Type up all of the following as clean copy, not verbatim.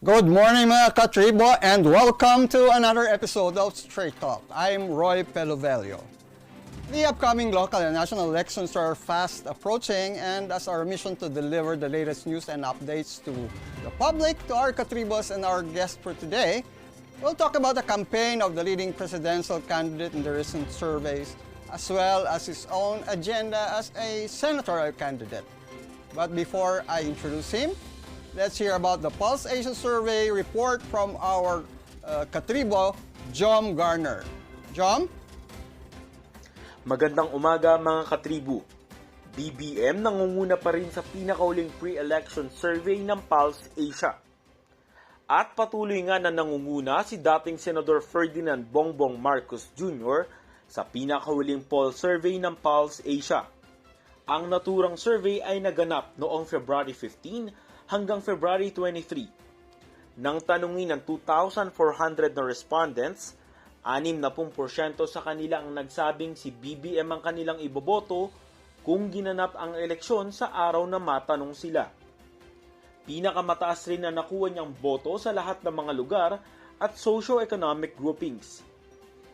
Good morning mga katribo and welcome to another episode of Straight Talk. I'm Roy Pelovello. The upcoming local and national elections are fast approaching, and as our mission to deliver the latest news and updates to the public, to our katribos and our guest for today, we'll talk about the campaign of the leading presidential candidate in the recent surveys, as well as his own agenda as a senatorial candidate. But before I introduce him, let's hear about the Pulse Asia Survey report from our katribo, Jom Garner. Jom? Magandang umaga mga katribo. BBM nangunguna pa rin sa pinakauling pre-election survey ng Pulse Asia. At patuloy nga na nangunguna si dating Senador Ferdinand Bongbong Marcos Jr. sa pinakauling poll survey ng Pulse Asia. Ang naturang survey ay naganap noong February 15 hanggang February 23. Nang tanungin ng 2,400 na respondents, 60% sa kanila ang nagsabing si BBM ang kanilang iboboto kung ginanap ang eleksyon sa araw na matanong sila. Pinakamataas rin na nakuha niyang boto sa lahat ng mga lugar at socio-economic groupings.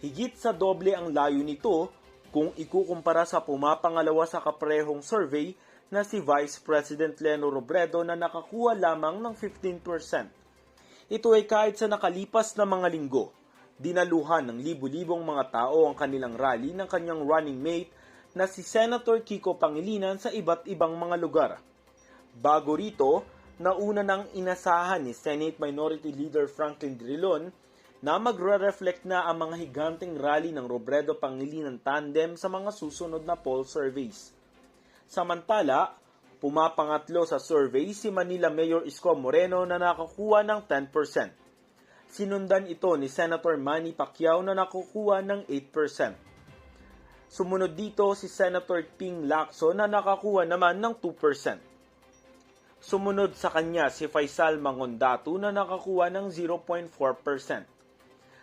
Higit sa doble ang layo nito kung ikukumpara sa pumapangalawa sa kaparehong survey na si Vice President Leno Robredo na nakakuha lamang ng 15%. Ito ay kahit sa nakalipas na mga linggo, dinaluhan ng libu-libong mga tao ang kanilang rally ng kanyang running mate na si Senator Kiko Pangilinan sa iba't ibang mga lugar. Bago rito, nauna nang inasahan ni Senate Minority Leader Franklin Drilon na magre-reflect na ang mga higanteng rally ng Robredo-Pangilinan tandem sa mga susunod na poll surveys. Samantala, pumapangatlo sa survey si Manila Mayor Isko Moreno na nakakuha ng 10%. Sinundan ito ni Senator Manny Pacquiao na nakukuha ng 8%. Sumunod dito si Senator Ping Lacson na nakakuha naman ng 2%. Sumunod sa kanya si Faisal Mangondatu na nakakuha ng 0.4%.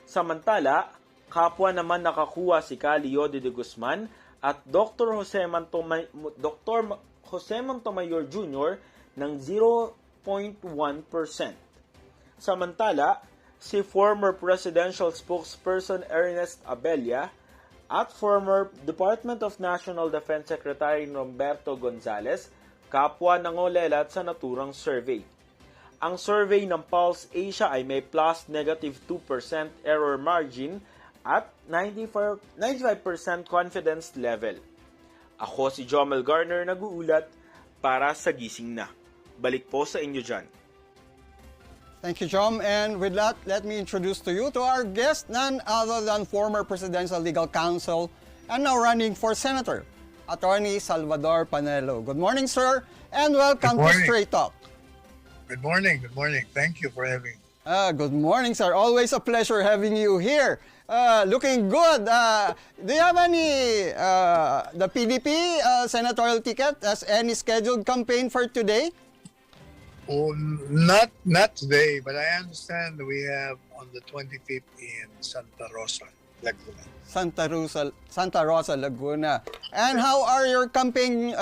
Samantala, kapwa naman nakakuha si Calio de Guzman at Dr. Jose Montemayor Jr. ng 0.1%. Samantala, si former Presidential Spokesperson Ernest Abella at former Department of National Defense Secretary Roberto Gonzales kapwa nangolelat sa naturang survey. Ang survey ng Pulse Asia ay may plus-negative 2% error margin at 95% confidence level. Ako si Jomel Garner nag-uulat para sa Gising Na. Balik po sa inyo dyan. Thank you, Jom. And with that, let me introduce to you to our guest, none other than former Presidential Legal Counsel and now running for Senator, Atty. Salvador Panelo. Good morning, sir, and welcome to Straight Talk. Good morning. Good morning. Thank you for having me. Good morning, sir. Always a pleasure having you here. Looking good. Do you have any, the PDP senatorial ticket, has any scheduled campaign for today? Oh, not today, but I understand we have on the 25th in Santa Rosa, Laguna. Santa Rosa, Laguna. And how are your campaign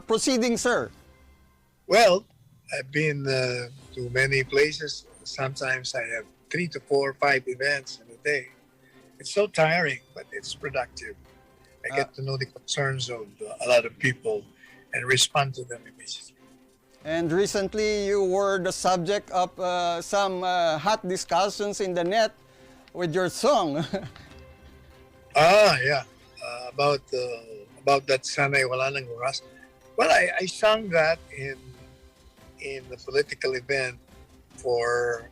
proceeding, sir? Well, I've been to many places. Sometimes I have 3 to 4 or 5 events in a day. It's so tiring, but it's productive. I get to know the concerns of a lot of people and respond to them immediately. And recently, you were the subject of some hot discussions in the net with your song. Yeah. About that Sanay Wala Nang Oras. Well, I sang that in the political event for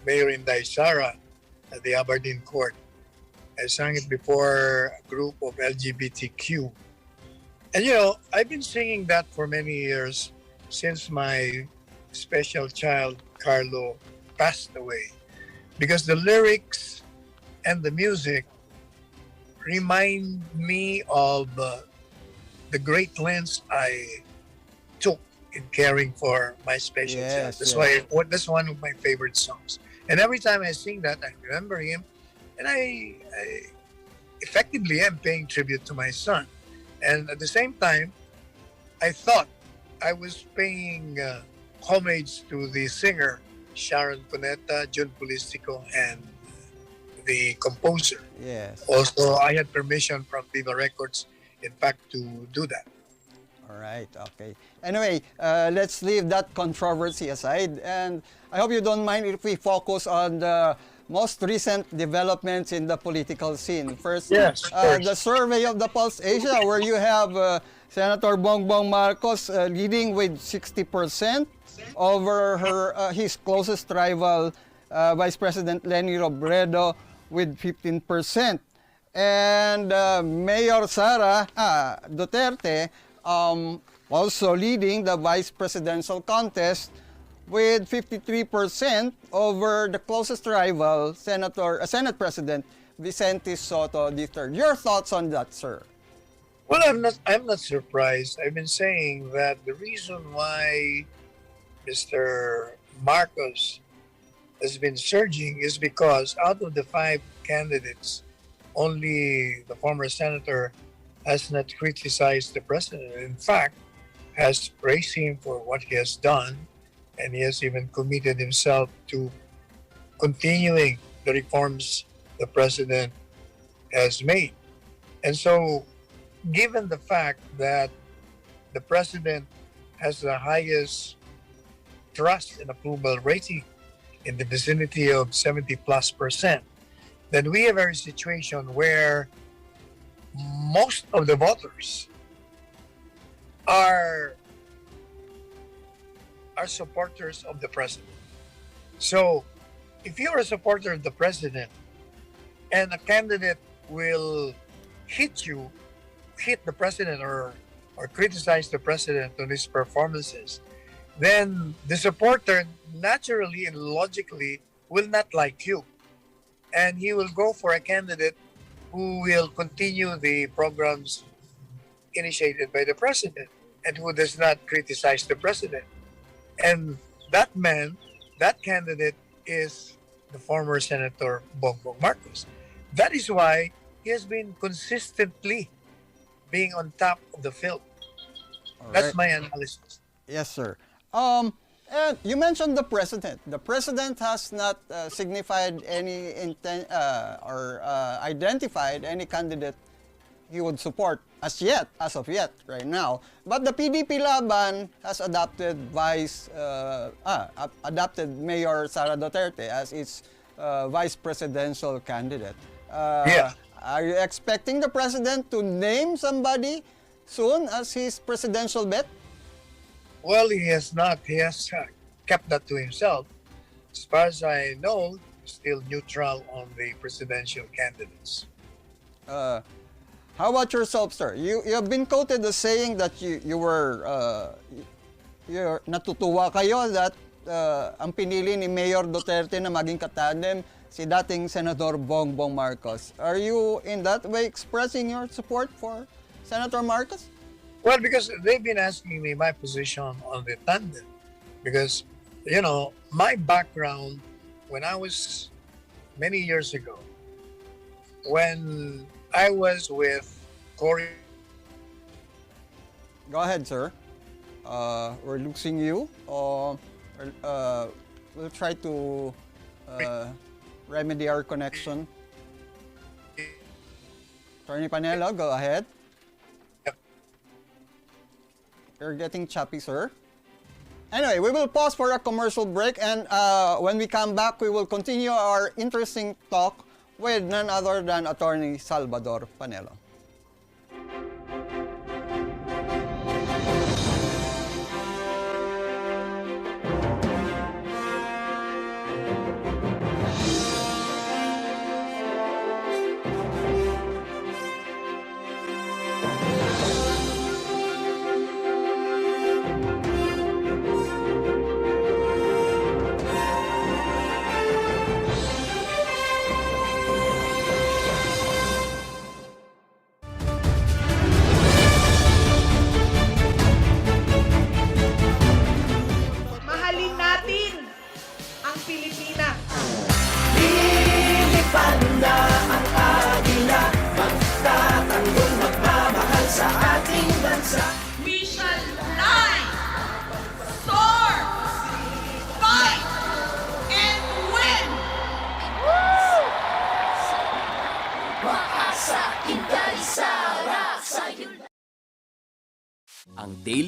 Mayor Inday Sara at the Aberdeen Court. I sang it before a group of LGBTQ. And I've been singing that for many years since my special child, Carlo, passed away. Because the lyrics and the music remind me of the great lengths I took in caring for my special child. That's one of my favorite songs. And every time I sing that, I remember him. And I effectively am paying tribute to my son. And at the same time, I thought I was paying homage to the singer Sharon Cuneta, June Polistico, and the composer. Yes. Also, I had permission from Viva Records, in fact, to do that. All right, okay. Anyway, let's leave that controversy aside, and I hope you don't mind if we focus on the most recent developments in the political scene. First, Yes, of course. the survey of the Pulse Asia, where you have Senator Bongbong Marcos leading with 60% over his closest rival, Vice President Leni Robredo, with 15%. And Mayor Sara Duterte also leading the vice presidential contest with 53% over the closest rival, Senate President Vicente Soto III. Your thoughts on that, sir? Well, I'm not surprised. I've been saying that the reason why Mr. Marcos has been surging is because out of the 5 candidates, only the former senator has not criticized the president. In fact, has praised him for what he has done, and he has even committed himself to continuing the reforms the president has made. And so, given the fact that the president has the highest trust and approval rating in the vicinity of 70+%, then we have a situation where most of the voters are supporters of the president. So if you're a supporter of the president and a candidate will hit the president or criticize the president on his performances, then the supporter naturally and logically will not like you. And he will go for a candidate who will continue the programs initiated by the president and who does not criticize the president. And that candidate is the former Senator Bongbong Marcos. That is why he has been consistently being on top of the field. All That's right. my analysis. Yes, sir. And you mentioned the president. The president has not signified any intent or identified any candidate he would support as of yet, right now. But the PDP Laban has adopted Mayor Sara Duterte as its vice presidential candidate. Yeah. Are you expecting the president to name somebody soon as his presidential bet? Well, he has not. He has kept that to himself. As far as I know, still neutral on the presidential candidates. How about yourself, sir? You have been quoted as saying that you're natutuwa kayo that ang pinili ni Mayor Duterte na maging katandem si dating Senador Bongbong Marcos. Are you in that way expressing your support for Senator Marcos? Well, because they've been asking me my position on the tandem. Because, my background when I was many years ago, when I was with Cory. Go ahead, sir. We're losing you. We'll try to remedy our connection. Attorney Panelo, go ahead. You're getting choppy, sir. Anyway, we will pause for a commercial break, and when we come back, we will continue our interesting talk with none other than Attorney Salvador Panelo.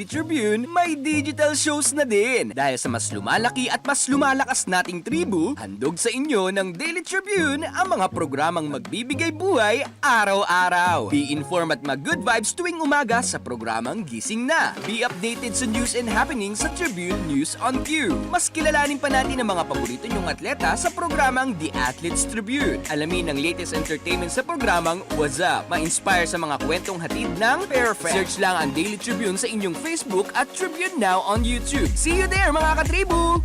Tribune, may digital shows na din. Dahil sa mas lumalaki at mas lumalakas nating tribu, handog sa inyo ng Daily Tribune ang mga programang magbibigay buhay araw-araw. Be informed at mag-good vibes tuwing umaga sa programang Gising Na. Be updated sa news and happenings sa Tribune News on Cue. Mas kilalanin pa natin ang mga paborito nyong atleta sa programang The Athletes Tribune. Alamin ang latest entertainment sa programang What's Up. Ma-inspire sa mga kwentong hatid ng Perfect. Search lang ang Daily Tribune sa inyong Facebook at Tribune Now on YouTube. See you there mga katribu!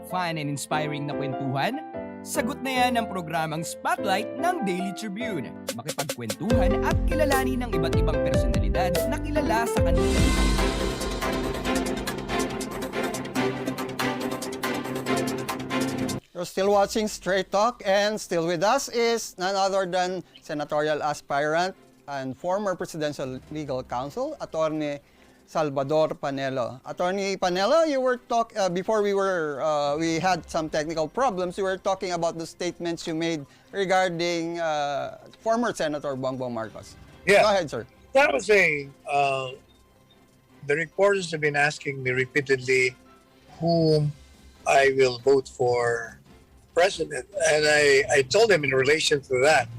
Fun and inspiring na kwentuhan? Sagot na yan ang programang Spotlight ng Daily Tribune. Makipagkwentuhan at kilalanin ng iba't ibang personalidad na kilala sa kanila. You're still watching Straight Talk, and still with us is none other than senatorial aspirant and former Presidential Legal Counsel, Atty. Salvador Panelo. Attorney Panelo, you were before we had some technical problems. You were talking about the statements you made regarding former Senator Bongbong Marcos. Yeah. Go ahead, sir. I was saying, the reporters have been asking me repeatedly whom I will vote for president. And I told them in relation to that,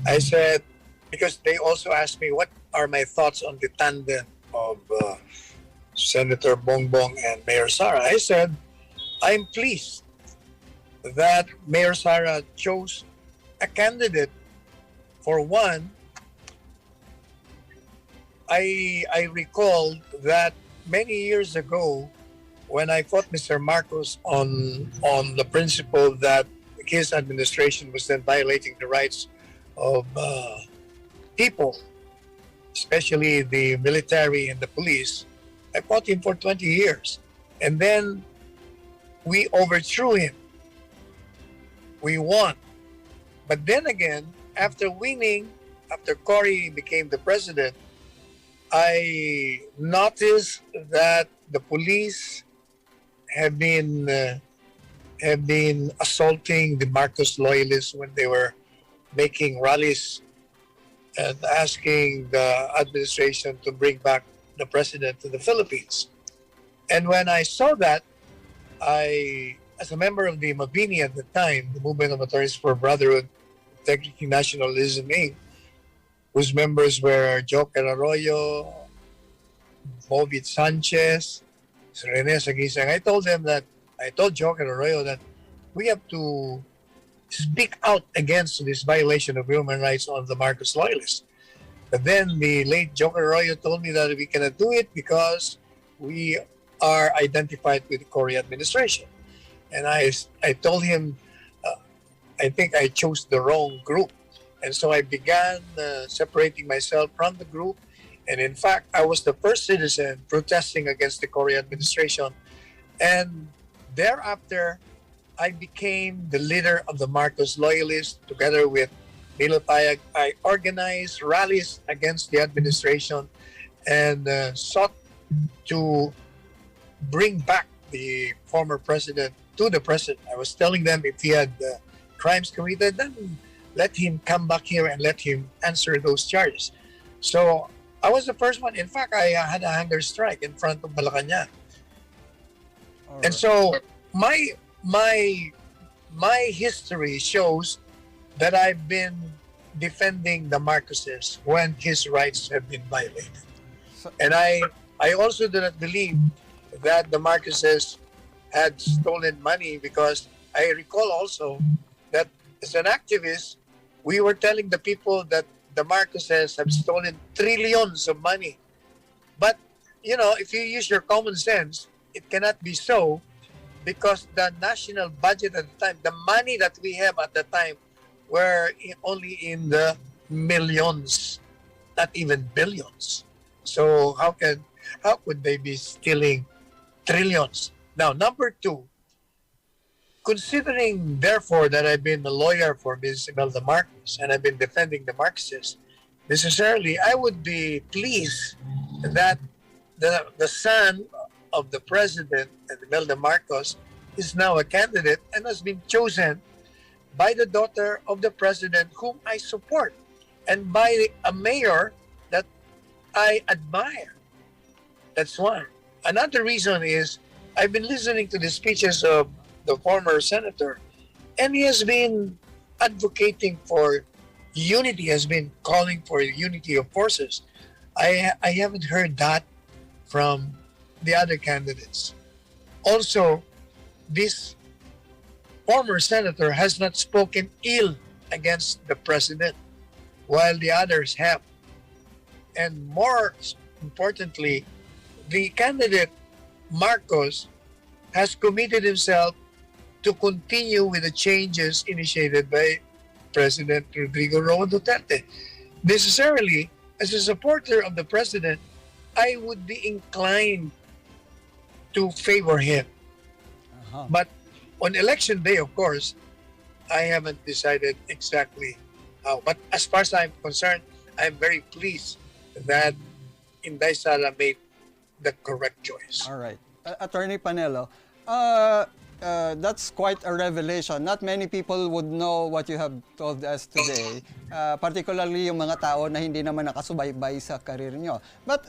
I said, because they also asked me what are my thoughts on the tandem of Senator Bongbong and Mayor Sara. I said, I'm pleased that Mayor Sara chose a candidate. For one, I recall that many years ago, when I fought Mr. Marcos on the principle that his administration was then violating the rights of people, especially the military and the police, I fought him for 20 years. And then we overthrew him. We won. But then again, after winning, after Cory became the president, I noticed that the police have been assaulting the Marcos loyalists when they were making rallies and asking the administration to bring back the president to the Philippines. And when I saw that, as a member of the Mabini at the time, the Movement of Attorneys for Brotherhood, Integrity, Nationalism, Inc., whose members were Joker Arroyo, Bobit Sanchez, Rene Sagisang, I told Joker Arroyo that we have to speak out against this violation of human rights of the Marcos loyalists. But then the late Joker Arroyo told me that we cannot do it because we are identified with the Cory administration. And I told him, I think I chose the wrong group. And so I began separating myself from the group. And in fact, I was the first citizen protesting against the Cory administration. And thereafter, I became the leader of the Marcos loyalists together with Milo Payag. I organized rallies against the administration and sought to bring back the former president to the president. I was telling them if he had crimes committed, then let him come back here and let him answer those charges. So I was the first one. In fact, I had a hunger strike in front of Malacanang. Right. And so my history shows that I've been defending the Marcoses when his rights have been violated. And I also do not believe that the Marcoses had stolen money, because I recall also that as an activist, we were telling the people that the Marcoses have stolen trillions of money. But, you know, if you use your common sense, it cannot be so, because the national budget at the time, the money that we have at the time, were only in the millions, not even billions. So how could they be stealing trillions? Now, number two, considering, therefore, that I've been a lawyer for Ms. Imelda Marcos and I've been defending the Marxists, necessarily I would be pleased that the son of the president, Imelda Marcos, is now a candidate and has been chosen by the daughter of the president, whom I support, and by a mayor that I admire. That's one. Another reason is I've been listening to the speeches of the former senator, and he has been advocating for unity, has been calling for unity of forces. I haven't heard that from the other candidates. Also, this former senator has not spoken ill against the president, while the others have. And more importantly, the candidate Marcos has committed himself to continue with the changes initiated by President Rodrigo Roa Duterte. Necessarily, as a supporter of the president, I would be inclined to favor him. But on election day, of course, I haven't decided exactly how. But as far as I'm concerned, I'm very pleased that Inday Sara made the correct choice. All right. Attorney Panelo, that's quite a revelation. Not many people would know what you have told us today, particularly yung mga tao na hindi naman nakasubaybay sa karir nyo. But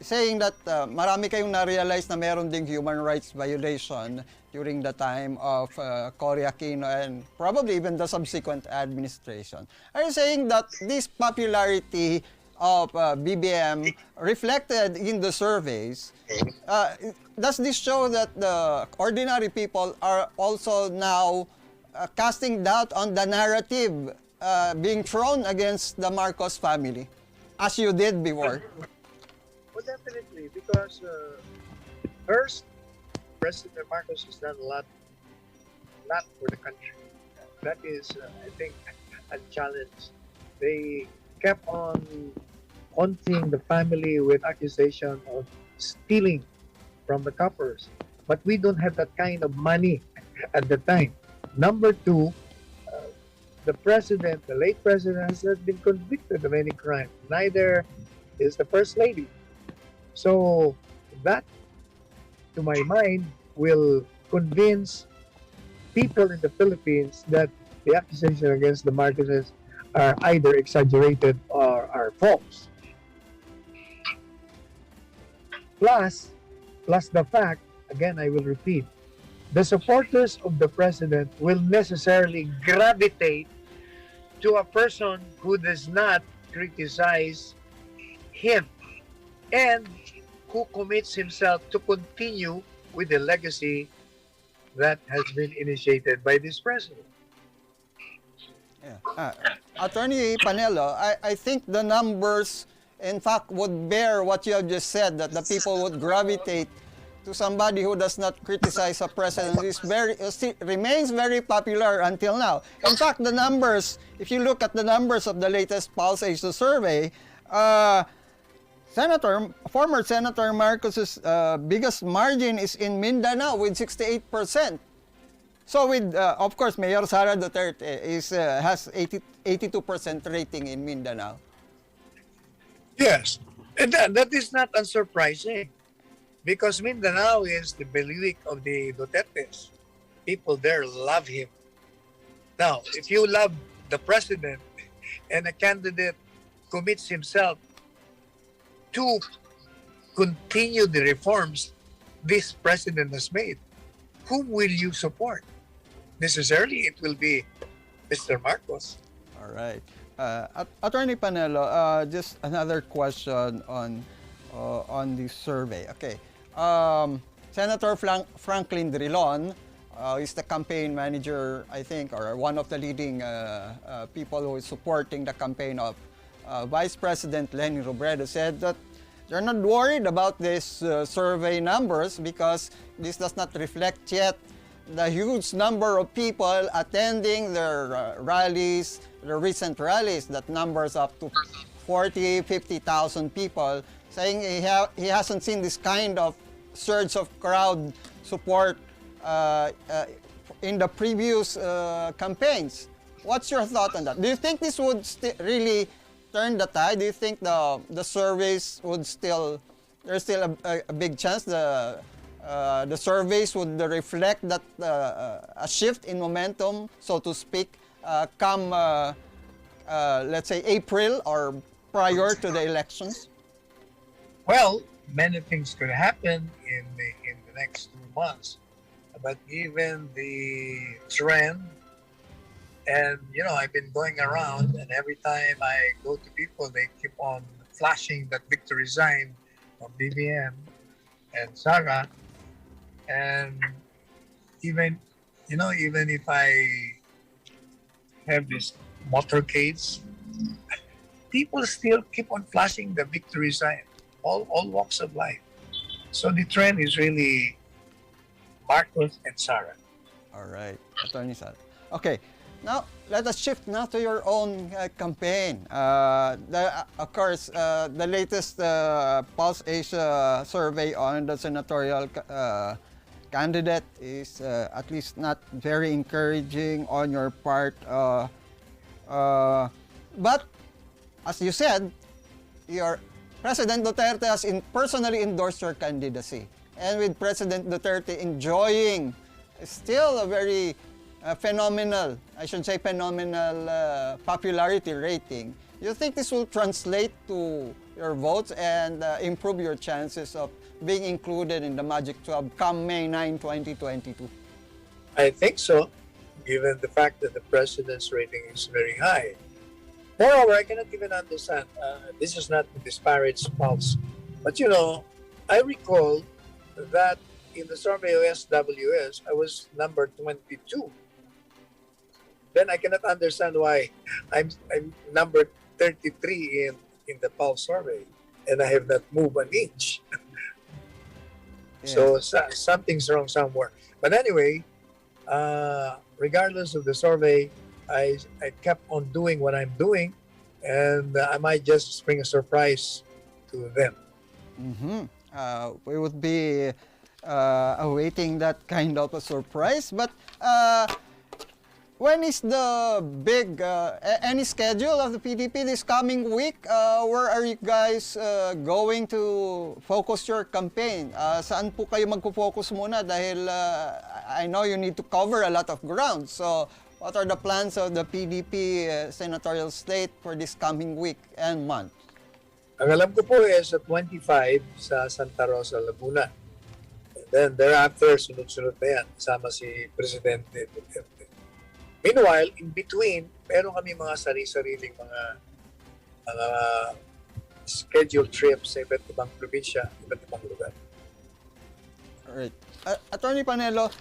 saying that marami kayong na-realize na meron ding human rights violation during the time of Cory Aquino and probably even the subsequent administration. Are you saying that this popularity of BBM reflected in the surveys, does this show that the ordinary people are also now casting doubt on the narrative being thrown against the Marcos family, as you did before? Well, definitely, because first, President Marcos has done a lot for the country. That is, I think, a challenge. They kept on haunting the family with accusation of stealing from the coffers. But we don't have that kind of money at the time. Number two, the president, the late president, has not been convicted of any crime. Neither is the first lady. So that, to my mind, will convince people in the Philippines that the accusation against the Marcoses are either exaggerated or are false. Plus the fact, again, I will repeat, the supporters of the president will necessarily gravitate to a person who does not criticize him and who commits himself to continue with the legacy that has been initiated by this president. Yeah. Attorney Panelo, I think the numbers, in fact, would bear what you have just said, that the people would gravitate to somebody who does not criticize a president. Remains very popular until now. In fact, the numbers, if you look at the numbers of the latest Pulse Asia survey, former Senator Marcos's biggest margin is in Mindanao with 68%. So with, of course, Mayor Sara Duterte has 82% rating in Mindanao. Yes, and that is not unsurprising because Mindanao is the bailiwick of the Dutertes. People there love him. Now, if you love the president and a candidate commits himself to continue the reforms this president has made, whom will you support? Necessarily, it will be Mr. Marcos. All right. Attorney Panelo, just another question on the survey. Okay. Senator Franklin Drilon is the campaign manager, I think, or one of the leading people who is supporting the campaign of Vice President Leni Robredo, said that they're not worried about these survey numbers because this does not reflect yet the huge number of people attending their rallies, the recent rallies, that numbers up to 40, 50,000 people, saying he hasn't seen this kind of surge of crowd support in the previous campaigns. What's your thought on that? Do you think this would really turn the tide? Do you think the surveys would there's still a big chance the surveys would reflect that a shift in momentum, so to speak, come let's say April or prior to the elections? Well, many things could happen in the next 2 months, but given the trend, and I've been going around, and every time I go to people, they keep on flashing that victory sign of BBM and Sara, and even if I have these motorcades, people still keep on flashing the victory sign, all walks of life. So the trend is really Marcos and Sara. All right, Attorney Sara. Okay, now let us shift now to your own campaign. Of course, the latest Pulse Asia survey on the senatorial candidate is at least not very encouraging on your part. But as you said, President Duterte has personally endorsed your candidacy. And with President Duterte enjoying still a very phenomenal popularity rating, you think this will translate to your votes and improve your chances of being included in the Magic 12 come May 9, 2022? I think so, given the fact that the president's rating is very high. Moreover, I cannot even understand, this is not to disparage Pulse, but I recall that in the survey of SWS, I was number 22. Then I cannot understand why I'm number 33 in the Pulse survey, and I have not moved an inch. So something's wrong somewhere. But anyway, regardless of the survey, I kept on doing what I'm doing, and I might just spring a surprise to them. We would be awaiting that kind of a surprise. But when is the big, any schedule of the PDP this coming week? Where are you guys going to focus your campaign? Saan po kayo magpo-focus muna? Dahil I know you need to cover a lot of ground. So what are the plans of the PDP senatorial slate for this coming week and month? Ang alam ko po is sa 25 sa Santa Rosa, Laguna. And then thereafter, sunod-sunod na yan, kasama si Presidente Duterte. Meanwhile, in between, meron kami mga sari-sariling mga scheduled trips sa iba't ibang probinsya, iba't ibang lugar. Alright. Attorney Panelo,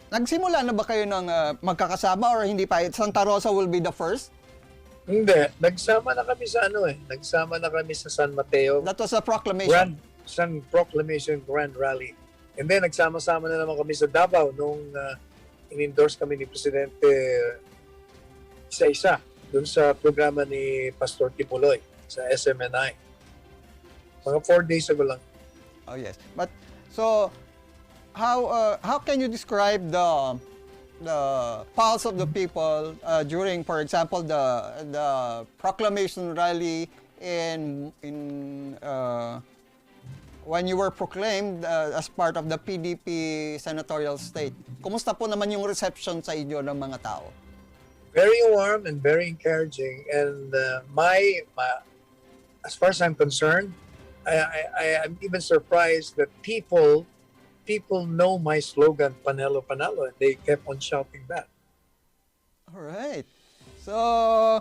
nagsimula na ba kayo ng magkakasama or hindi pa? Santa Rosa will be the first? Hindi. Nagsama na kami sa Nagsama na kami sa San Mateo. That was a proclamation. San Proclamation Grand Rally. And then nagsama-sama na naman kami sa Davao nung in-endorse kami ni Presidente isa-isa dun sa programa ni Pastor Tipuloy sa SMNI. Mga 4 days ago lang. Oh yes. But so how can you describe the pulse of the people during, for example, the proclamation rally when you were proclaimed as part of the PDP senatorial state? Kumusta po naman yung reception sa inyo ng mga tao? Very warm and very encouraging. And as far as I'm concerned, I'm even surprised that people know my slogan, Panelo, Panelo, and they kept on shouting that. All right. So,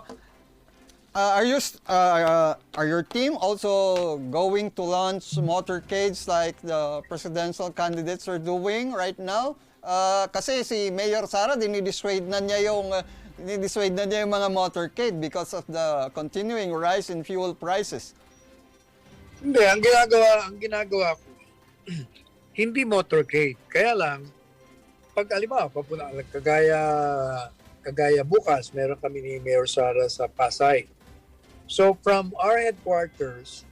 are your team also going to launch motorcades like the presidential candidates are doing right now? Kasi si Mayor Sara, dinidissuade na niya yung mga motorcade because of the continuing rise in fuel prices. Hindi, ang ginagawa ko, hindi motorcade. Kaya lang, pag halimbawa, kagaya bukas, meron kami ni Mayor Sara sa Pasay. So from our headquarters,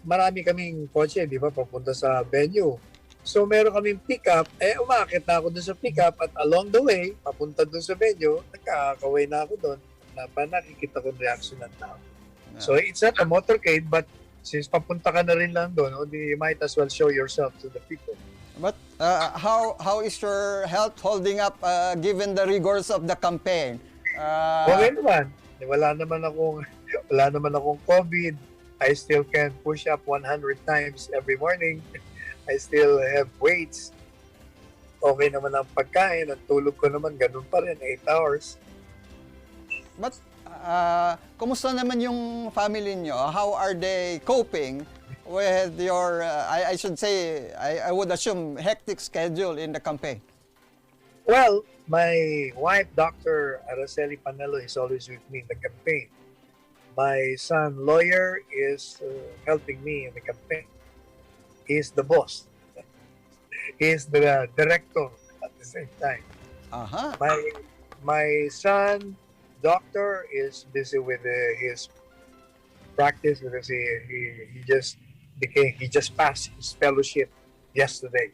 marami kaming kotse, di ba, papunta sa venue. So meron kaming pick-up, umakit na ako dun sa pick-up at along the way, papunta dun sa venue, nagkakaway na ako dun, nakikita ko reaction ng tao. So it's not a motorcade, but since papunta ka na rin lang doon, you might as well show yourself to the people. But how is your health holding up given the rigors of the campaign? Okay naman. wala naman akong COVID. I still can push up 100 times every morning. I still have weights. Okay naman ang pagkain. Ang tulog ko naman, ganun pa rin, 8 hours. But, kumusta naman yung family nyo? How are they coping with your, I should say, I would assume, hectic schedule in the campaign? Well, my wife, Dr. Araceli Panelo, is always with me in the campaign. My son, lawyer, is helping me in the campaign. He's the boss. He's the director at the same time. Uh-huh. My son, doctor, is busy with his practice because he just passed his fellowship yesterday.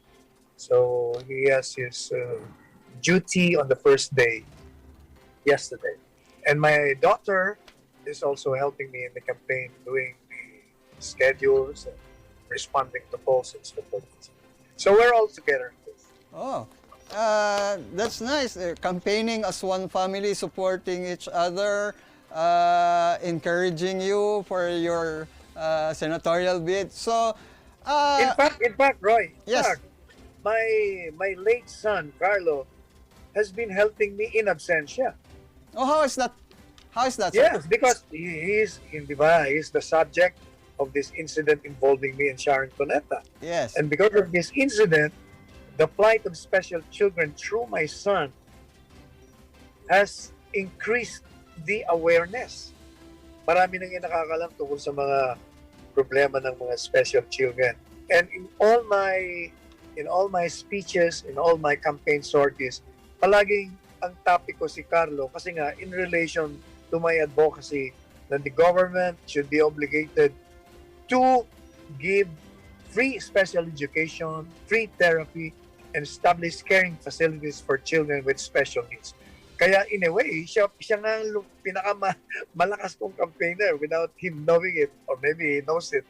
So he has his duty on the first day yesterday. And my daughter is also helping me in the campaign, doing the schedules and responding to polls and so forth. So we're all together. Oh, that's nice. Campaigning as one family, supporting each other, encouraging you for your senatorial bid. So, in fact, Roy, yes. My late son, Carlo, has been helping me in absentia. Oh, how is that? How is that? Yes, because he's the subject of this incident involving me and Sharon Cuneta. Yes. And because of this incident, the plight of special children through my son has increased the awareness. Marami nang nakakalam tungkol sa mga problema ng mga special children. And in all my speeches, in all my campaign sorties, palaging ang topic ko si Carlo kasi nga in relation to my advocacy that the government should be obligated to give free special education, free therapy, and establish caring facilities for children with special needs. Kaya in a way, siya nga ang pinakamalakas kong campaigner without him knowing it, or maybe he knows it.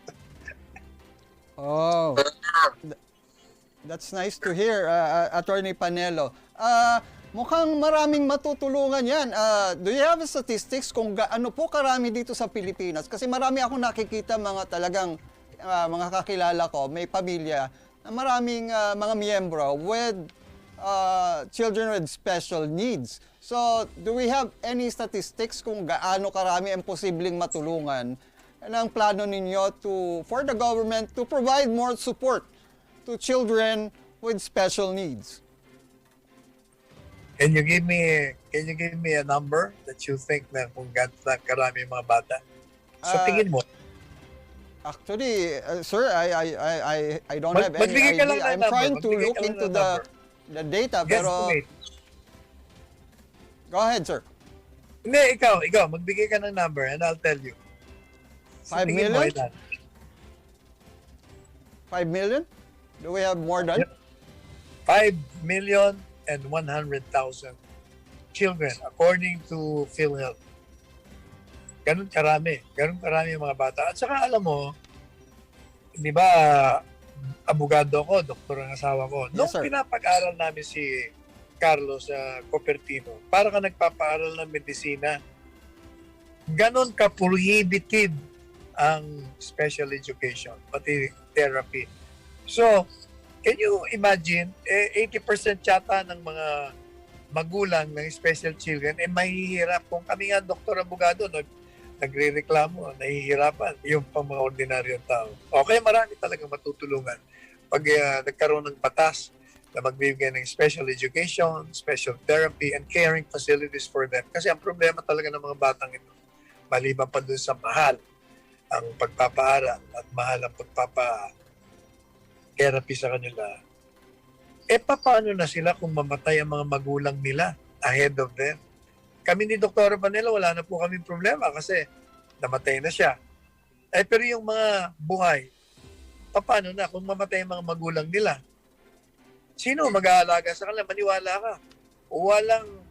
Oh, that's nice to hear, Attorney Panelo. Mukhang maraming matutulungan yan. Do you have statistics kung gaano po karami dito sa Pilipinas? Kasi marami akong nakikita mga talagang mga kakilala ko, may pamilya na maraming mga miyembro with children with special needs. So, do we have any statistics kung gaano karami ang posibleng matulungan? And ang plano ninyo for the government to provide more support to children with special needs? Can you give me a number that you think na kung gaano karami mga bata? Sa tingin mo? Actually, sir, I don't have any Magbigay ka lang idea. ng I'm number. trying to Magbigay look ka lang into ng the number. data, pero... Guesstimate. Go ahead, sir. Hindi, ikaw, magbigay ka ng number and I'll tell you. 5 tingin mo, million? ilan? 5 million? Do we have more than? 5,100,000 children according to PhilHealth. Ganun karami yung mga bata. At saka alam mo, di ba, abogado ko, doktor ang asawa ko. Yes, Nung sir. pinapag-aral namin si Carlos sa Cupertino, para ka nagpapaaral ng medisina, ganun ka prohibitive ang special education, pati therapy. So, can you imagine, 80% yata ng mga magulang ng special children, mahihirap. Kung kami nga doktor abogado, nagre-reklamo, nahihirapan yung pang mga ordinaryong tao. Okay, marami talagang matutulungan pag nagkaroon ng batas na magbibigay ng special education, special therapy, and caring facilities for them. Kasi ang problema talaga ng mga batang ito, maliban pa dun sa mahal ang pagpapaaral at mahal ang pagpapa-therapy sa kanila, paano na sila kung mamatay ang mga magulang nila ahead of them? Kami ni Dr. Panelo, wala na po kami problema kasi namatay na siya. Pero yung mga buhay, paano na kung mamatay ang mga magulang nila? Sino mag-aalaga sa kanila? Maniwala ka. Walang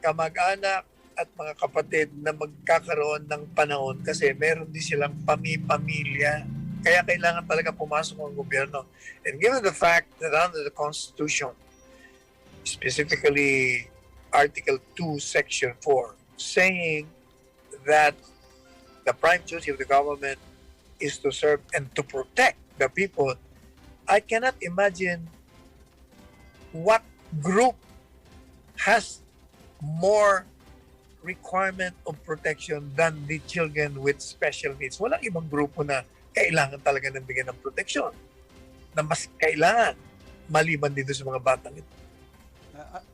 kamag-anak at mga kapatid na magkakaroon ng panahon kasi meron din silang pamilya. Kaya kailangan talaga pumasok ang gobyerno. And given the fact that under the Constitution, specifically Article 2, Section 4, saying that the prime duty of the government is to serve and to protect the people, I cannot imagine what group has more requirement of protection than the children with special needs. Walang ibang grupo na kailangan talaga ng bigyan ng protection na mas kailangan maliban dito sa mga batang ito.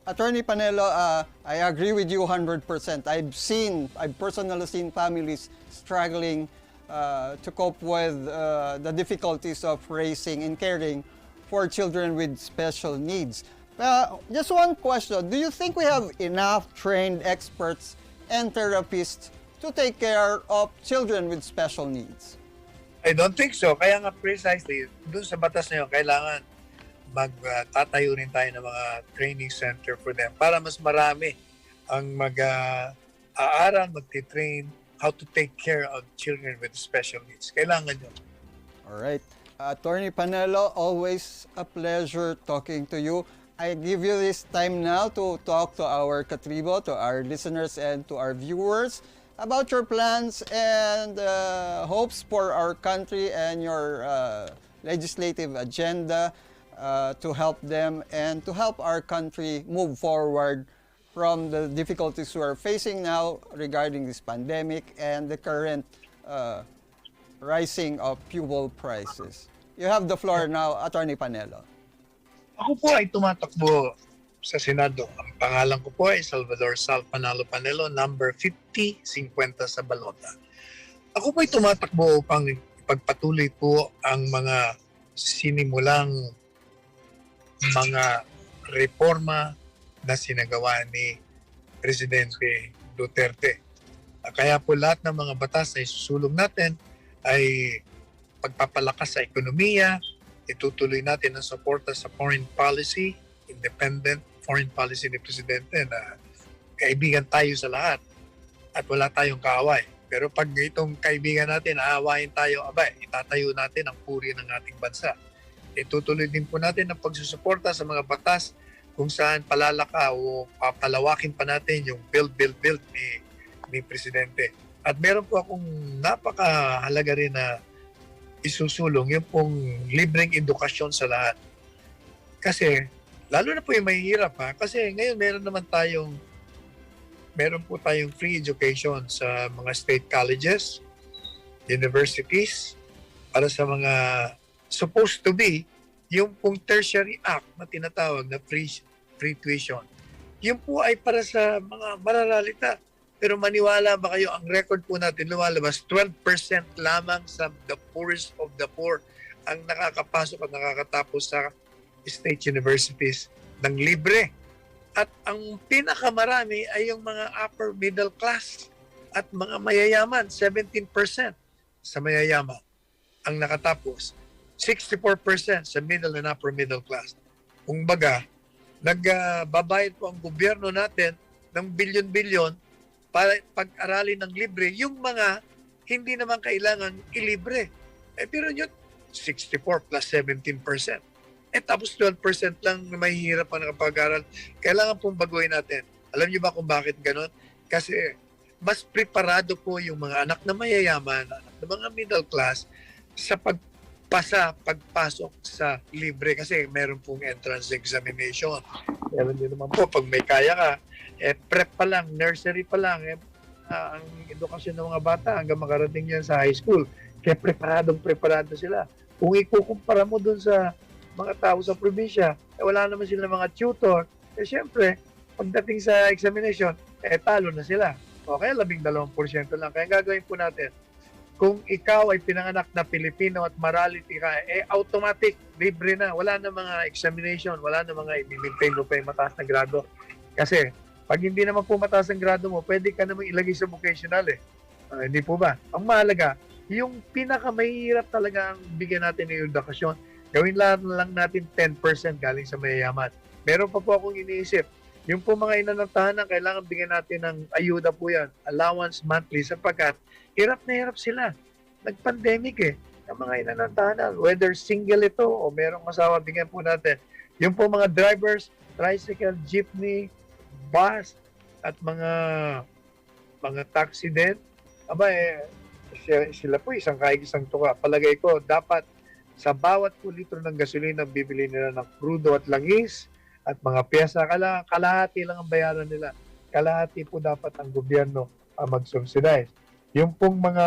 Attorney Panelo, I agree with you 100%. I've personally seen families struggling to cope with the difficulties of raising and caring for children with special needs. Just one question. Do you think we have enough trained experts and therapists to take care of children with special needs? I don't think so. Kaya nga precisely, dun sa batas na yun, kailangan magtatayo rin tayo ng mga training center for them para mas marami ang mag-aaral, magti-train how to take care of children with special needs. Kailangan yun. Alright. Attorney Panelo, always a pleasure talking to you. I give you this time now to talk to our katribo, to our listeners, and to our viewers about your plans and hopes for our country and your legislative agenda to help them and to help our country move forward from the difficulties we are facing now regarding this pandemic and the current rising of fuel prices. You have the floor now, Attorney Panelo. Ako po ay tumatakbo sa Senado. Ang pangalan ko po ay Salvador Panelo Panelo, number 5050 sa balota. Ako po ay tumatakbo upang ipagpatuloy po ang mga sinimulang mga reforma na sinagawa ni Presidente Duterte. Kaya po lahat ng mga batas na isusulong natin ay pagpapalakas sa ekonomiya, itutuloy natin ang suporta sa foreign policy, independent foreign policy ni Presidente na kaibigan tayo sa lahat at wala tayong kaaway. Pero pag itong kaibigan natin, aawayin tayo, itatayo natin ang puri ng ating bansa. Itutuloy din po natin ang pagsusuporta sa mga batas kung saan palalaka o papalawakin pa natin yung build ni Presidente. At meron po akong napakahalaga rin na isusulong yung pong libreng edukasyon sa lahat. Kasi, lalo na po yung mahihirap kasi ngayon meron po tayong free education sa mga state colleges, universities, para sa mga supposed to be yung pong tertiary act na tinatawag na free tuition. Yung po ay para sa mga mararalita. Pero maniwala ba kayo, ang record po natin lumalabas, 12% lamang sa the poorest of the poor ang nakakapasok at nakakatapos sa state universities ng libre. At ang pinakamarami ay yung mga upper middle class at mga mayayaman, 17% sa mayayaman ang nakatapos. 64% sa middle and upper middle class. Kung baga, nagbabayad po ang gobyerno natin ng bilyon-bilyon para pag-aralin ng libre yung mga hindi naman kailangan ilibre. Pero yun, 64 plus 17%. Tapos 12% lang na mahihirap pa nakapag-aral. Kailangan pong baguhin natin. Alam niyo ba kung bakit ganon? Kasi mas preparado po yung mga anak na mayayaman, anak na mga middle class sa pagpasok sa libre kasi meron pong entrance examination. Meron din naman po, pag may kaya ka, prep pa lang, nursery pa lang, ang edukasyon ng mga bata hanggang makarating yan sa high school. Kaya preparado sila. Kung ikukumpara mo dun sa mga tao sa probinsya, wala naman sila mga tutor, syempre, pagdating sa examination, talo na sila. Okay, 12% lang. Kaya gagawin po natin, kung ikaw ay pinanganak na Pilipino at morality ka, automatic, libre na. Wala na mga examination, wala na mga i-maintain mo pa yung mataas na grado. Kasi, pag hindi naman po mataas ang grado mo, pwede ka naman ilagay sa vocational hindi po ba? Ang mahalaga, yung pinakamahirap talaga ang bigyan natin ng edukasyon, gawin lang natin 10% galing sa mayayaman. Meron pa po akong iniisip, yung po mga ina ng tahanan, kailangan bigyan natin ng ayuda po yan, allowance monthly, sapagkat hirap na hirap sila. Nag-pandemic ang mga ina ng tahanan, whether single ito o merong asawa, bigyan po natin. Yung po mga drivers, tricycle, jeepney, bus, at mga taxi din, aba sila po isang kaig isang tuka. Palagay ko, dapat sa bawat litro ng gasolina bibili nila ng crudo at langis at mga pyesa, kalahati lang ang bayaran nila. Kalahati po dapat ang gobyerno mag-subsidize. Yung pong mga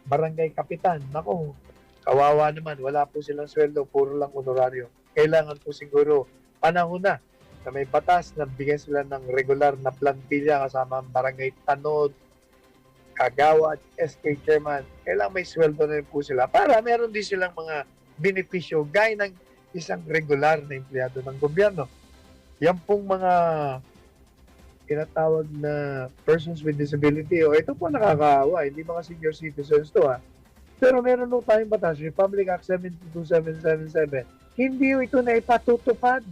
barangay kapitan, naku, kawawa naman, wala po silang sweldo, puro lang honoraryo. Kailangan po siguro panahon na may batas na bigyan sila ng regular na plantilla kasama ang barangay tanod, kagawad, SK chairman. Kailangan may sweldo na rin po sila para meron din silang mga benepisyo gaya ng isang regular na empleyado ng gobyerno. Yan pong mga tinatawag na persons with disability, ito po nakakaawa, hindi mga senior citizens to Pero meron po tayong batas, Republic Act 72777, hindi ito na ipatutupad.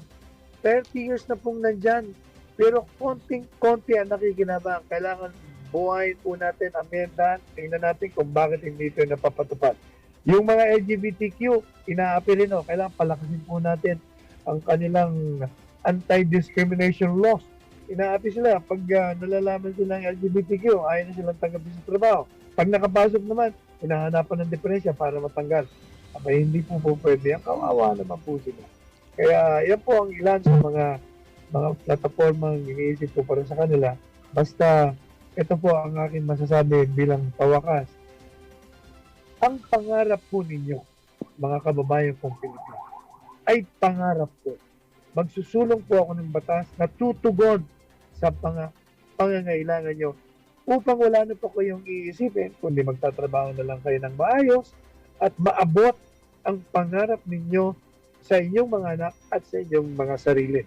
30 years na pong nandyan. Pero konting-konti ang nakikinabang. Kailangan buhayin po natin, amendahan, tingnan natin kung bakit hindi ito napapatupad. Yung mga LGBTQ, inaapi rin, kailangan palakasin po natin ang kanilang anti-discrimination laws. Inaapi sila. Pag nalalaman silang LGBTQ, ayaw na silang tanggapin sa trabaho. Pag nakapasok naman, hinahanapan ng diferensya para matanggal. Abay, hindi po pwede. Ang kawawa naman po sila. Kaya yan po ang ilan sa mga plataformang iniisip ko para sa kanila. Basta ito po ang aking masasabi bilang pawakas. Ang pangarap po ninyo, mga kababayan kong Pilipino, ay pangarap po. Magsusulong po ako ng batas na tutugon sa pangangailangan nyo upang wala na po kayong iisipin, kundi magtatrabaho na lang kayo ng maayos at maabot ang pangarap ninyo sa inyong mga anak at sa inyong mga sarili.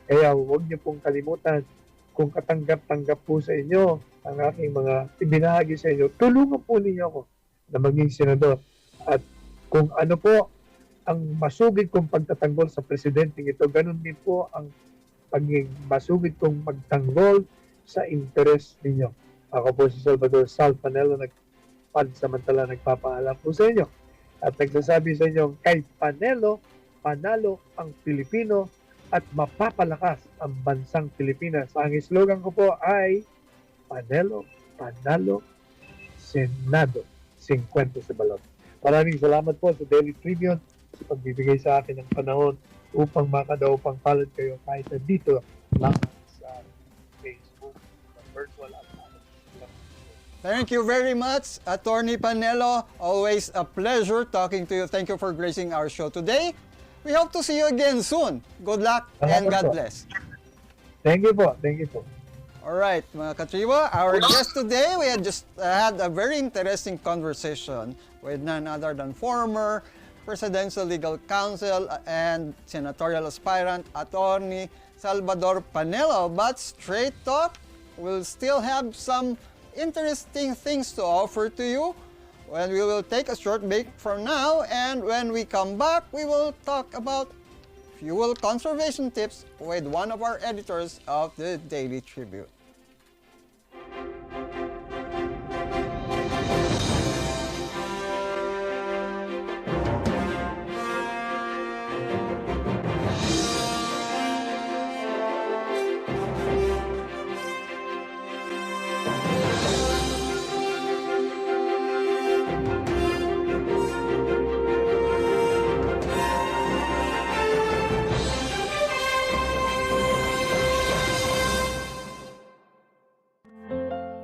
Kaya huwag niyo pong kalimutan kung katanggap-tanggap po sa inyo ang aking mga ibinahagi sa inyo. Tulungan po ninyo ako na maging senador. At kung ano po ang masugid kong pagtatanggol sa presidente ito, ganun din po ang pagiging masugid kong magtanggol sa interes ninyo. Ako po si Salvador Panelo, pansamantala nagpapaalam po sa inyo. At nagsasabi sa inyo, kay Panelo, panalo ang Pilipino at mapapalakas ang bansang Pilipinas. Ang slogan ko po ay Panelo, Panalo, Senado, 50 sa balot. Maraming salamat po sa Daily Tribune sa pagbibigay sa akin ng panahon upang makadaupang palad kayo kahit na dito lang sa Facebook, sa virtual at Thank you very much, Atty. Panelo. Always a pleasure talking to you. Thank you for gracing our show today. We hope to see you again soon. Good luck and God bless. Thank you po. Thank you po. All right, mga katribo, our guest today, we had just had a very interesting conversation with none other than former Presidential Legal Counsel and Senatorial Aspirant Atty. Salvador Panelo. But straight talk, we'll still have some interesting things to offer to you when we will take a short break from now, and when we come back, we will talk about fuel conservation tips with one of our editors of the Daily Tribune.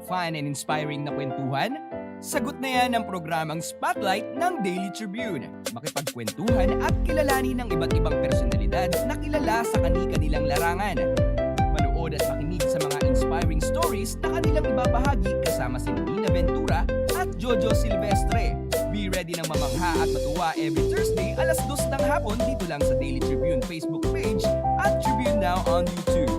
Fun and inspiring na kwentuhan? Sagot na yan ang programang Spotlight ng Daily Tribune. Makipagkwentuhan at kilalanin ng iba't ibang personalidad na kilala sa kani-kanilang larangan. Manood at makinig sa mga inspiring stories na kanilang ibabahagi kasama si Nina Ventura at Jojo Silvestre. Be ready ng mamangha at matuwa every Thursday alas 2 ng hapon dito lang sa Daily Tribune Facebook page at Tribune Now on YouTube.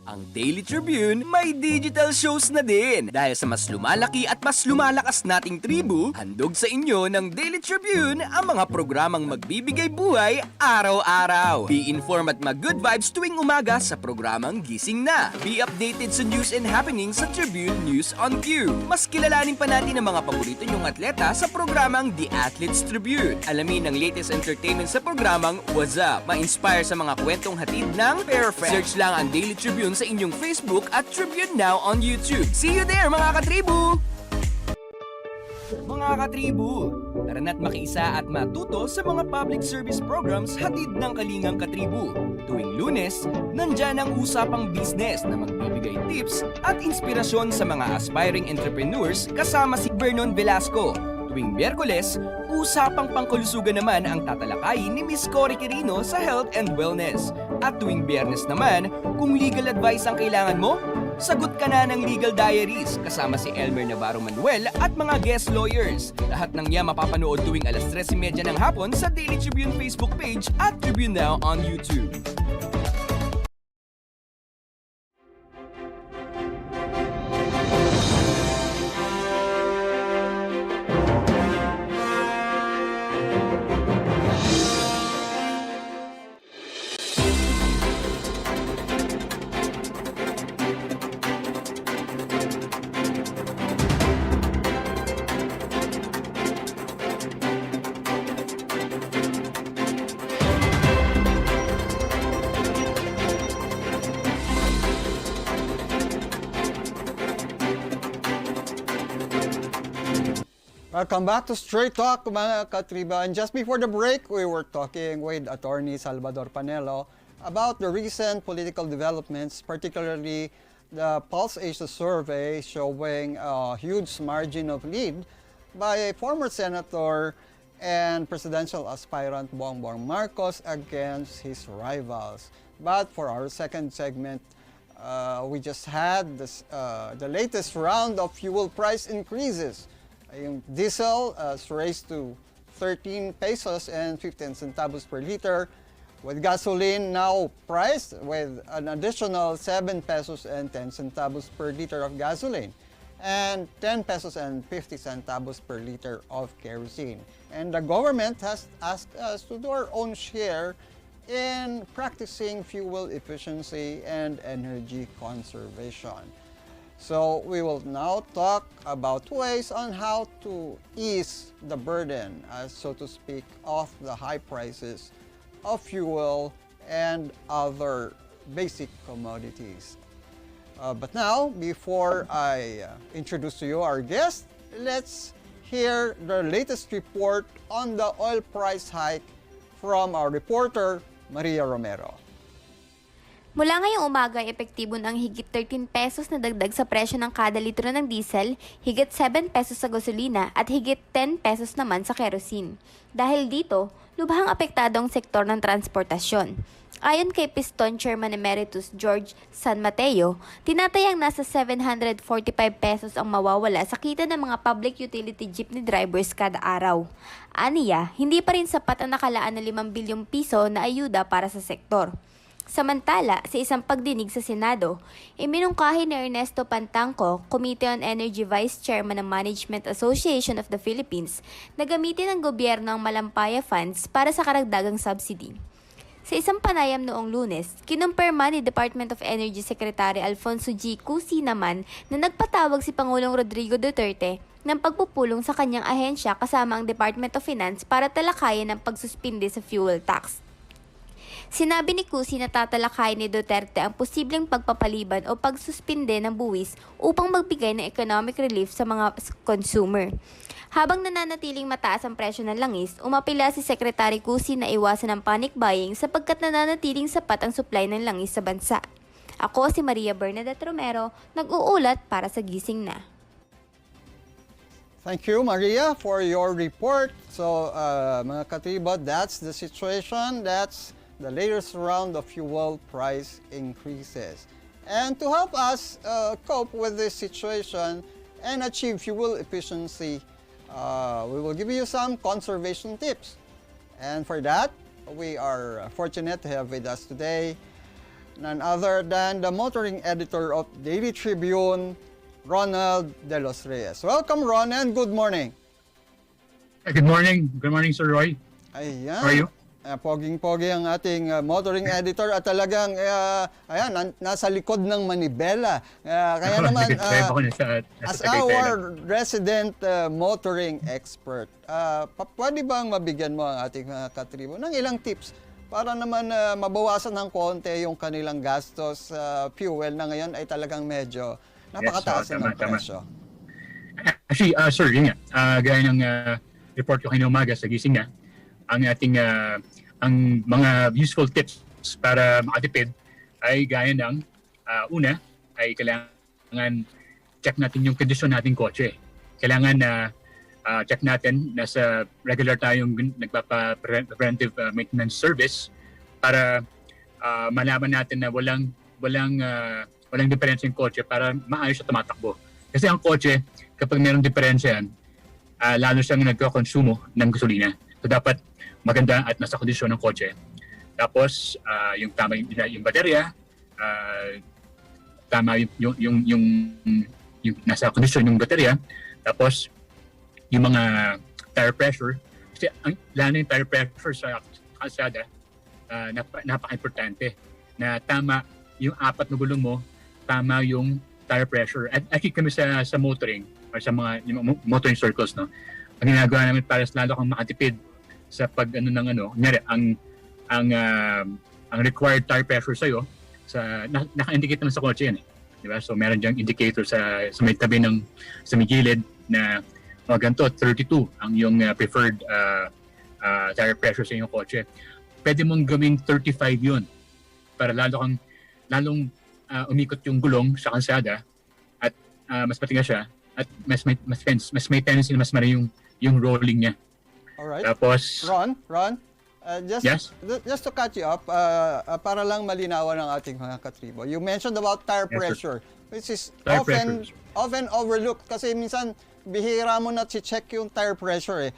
Ang Daily Tribune may digital shows na din. Dahil sa mas lumalaki at mas lumalakas nating tribu, handog sa inyo ng Daily Tribune ang mga programang magbibigay buhay araw-araw. Be informed at mag-good vibes tuwing umaga sa programang Gising Na. Be updated sa news and happenings sa Tribune News on Cue. Mas kilalanin pa natin ang mga paborito nyong atleta sa programang The Athletes Tribune. Alamin ang latest entertainment sa programang What's Up. Ma-inspire sa mga kwentong hatid ng Perfect. Search lang ang Daily Tribune sa inyong yung Facebook at Tribune Now on YouTube. See you there mga katribu! Mga katribu, tara na't makiisa at matuto sa mga public service programs hatid ng Kalingang Katribu. Tuwing Lunes, nandyan ang usapang business na magbibigay tips at inspirasyon sa mga aspiring entrepreneurs kasama si Vernon Velasco. Tuwing Miyerkules, usapang pangkulusugan naman ang tatalakayin ni Miss Cory Quirino sa Health and Wellness. At tuwing Biyernes naman, kung legal advice ang kailangan mo, sagot ka na ng Legal Diaries kasama si Elmer Navarro Manuel at mga guest lawyers. Lahat ng niya mapapanood tuwing alas 3:30 ng hapon sa Daily Tribune Facebook page at Tribune Now on YouTube. Welcome back to Straight Talk, mga katriba. And just before the break, we were talking with Atty. Salvador Panelo about the recent political developments, particularly the Pulse Asia survey showing a huge margin of lead by former Senator and presidential aspirant Bongbong Marcos against his rivals. But for our second segment, we just had the latest round of fuel price increases. Yung diesel raised to 13 pesos and 15 centavos per liter, with gasoline now priced with an additional 7 pesos and 10 centavos per liter of gasoline, and 10 pesos and 50 centavos per liter of kerosene. And the government has asked us to do our own share in practicing fuel efficiency and energy conservation. So we will now talk about ways on how to ease the burden, so to speak, of the high prices of fuel and other basic commodities. But now, before I introduce to you our guest, let's hear the latest report on the oil price hike from our reporter, Maria Romero. Mula ngayong umaga ay epektibo na ang higit 13 pesos na dagdag sa presyo ng kada litro ng diesel, higit 7 pesos sa gasolina at higit 10 pesos naman sa kerosene. Dahil dito, lubhang apektado ang sektor ng transportasyon. Ayon kay Piston Chairman Emeritus George San Mateo, tinatayang nasa 745 pesos ang mawawala sa kita ng mga public utility jeepney drivers kada araw. Aniya, hindi pa rin sapat ang nakalaan na 5 bilyong piso na ayuda para sa sektor. Samantala, sa isang pagdinig sa Senado, iminungkahi ni Ernesto Pantangco, Committee on Energy Vice Chairman ng Management Association of the Philippines, na gamitin ng gobyerno ang Malampaya Funds para sa karagdagang subsidy. Sa isang panayam noong Lunes, kinumpirma ni Department of Energy Secretary Alfonso G. Cusi naman na nagpatawag si Pangulong Rodrigo Duterte ng pagpupulong sa kanyang ahensya kasama ang Department of Finance para talakayin ang pagsuspinde sa fuel tax. Sinabi ni Cusi na tatalakayin ni Duterte ang posibleng pagpapaliban o pagsuspinde ng buwis upang magbigay ng economic relief sa mga consumer. Habang nananatiling mataas ang presyo ng langis, umapila si Secretary Cusi na iwasan ang panic buying sapagkat nananatiling sapat ang supply ng langis sa bansa. Ako si Maria Bernadette Romero, nag-uulat para sa Gising Na. Thank you, Maria, for your report. So, mga katriba, that's the situation. That's the latest round of fuel price increases. And to help us cope with this situation and achieve fuel efficiency, we will give you some conservation tips. And for that, we are fortunate to have with us today none other than the motoring editor of Daily Tribune, Ronald De Los Reyes. Welcome, Ron, and good morning. Good morning. Good morning, Sir Roy. Ayan. How are you? Poging-pogi ang ating motoring editor at talagang nasa likod ng manibela. Kaya naman, as our resident motoring expert, pwede bang mabigyan mo ang ating katribo ng ilang tips para naman mabawasan ng konti yung kanilang gastos sa fuel na ngayon ay talagang medyo napakataas na ng presyo. Actually, sir, yun nga. Gaya ng report ko kanina umaga sa gising nga, ang ating ang mga useful tips para makatipid ay gaya ng una ay kailangan check natin yung kondisyon nating kotse. Kailangan na check natin nasa regular tayong nagpapa-preventive maintenance service para malaman natin na walang diferensya yung kotse para maayos siya tumatakbo. Kasi ang kotse, kapag mayroong diferensya yan, lalo siyang nagkakonsumo ng gasolina. So dapat maganda at nasa kondisyon ng kotse. Tapos yung tama yung baterya, tama yung nasa kondisyon yung baterya. Tapos yung mga tire pressure, kasi lalo yung tire pressure sa kalsada, napaka-importante na tama yung apat na gulong mo, tama yung tire pressure. At actually kami sa motoring or sa mga yung motoring circles, no, ang ginagawa namin para lalo kang makatipid sa pag kunyari, ang required tire pressure sa'yo, naka-indicate naman sa kotse yan eh. Diba? So meron diyang indicator sa may tabi sa may gilid na ganito, 32 ang yung preferred tire pressure sa iyong kotse. Pwede mong gawing 35 yun para lalong umikot yung gulong sa kalsada at mas matigas siya at mas may tendency na mas mara yung rolling niya. Alright. Tapos Ron, yes? just to cut you up, para lang malinawan ng ating mga katribo. You mentioned about tire Yes, pressure, which is Tire often overlooked kasi minsan bihira mo na check yung tire pressure eh.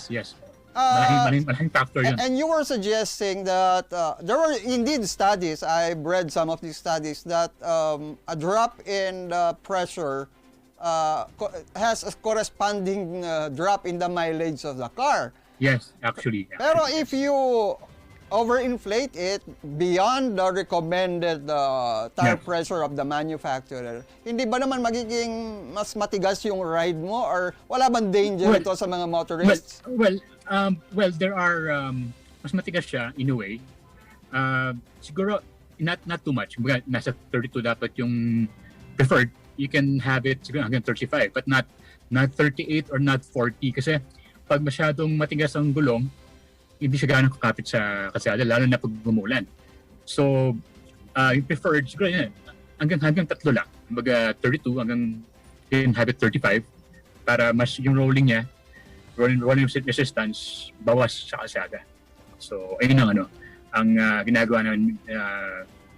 Yes. Malaking factor yun. And you were suggesting that there were indeed studies, I've read some of these studies, that a drop in the pressure has a corresponding drop in the mileage of the car. Yes, actually. Pero if you overinflate it beyond the recommended tire pressure of the manufacturer, hindi ba naman magiging mas matigas yung ride mo or wala bang danger ito sa mga motorists? Well, there are mas matigas siya in a way. Siguro not too much. Nasa 32 dapat yung preferred. You can have it siguro hanggang 35 but not 38 or not 40 kasi pag masyadong matigas ang gulong, hindi siya gaano kakapit sa kalsada, lalo na pag gumulan. So, yung preferred, siguro yan, hanggang 3 lang. Kumbaga 32 hanggang habit 35 para mas yung rolling niya, rolling resistance, bawas sa kalsada. So, ayun ang ginagawa namin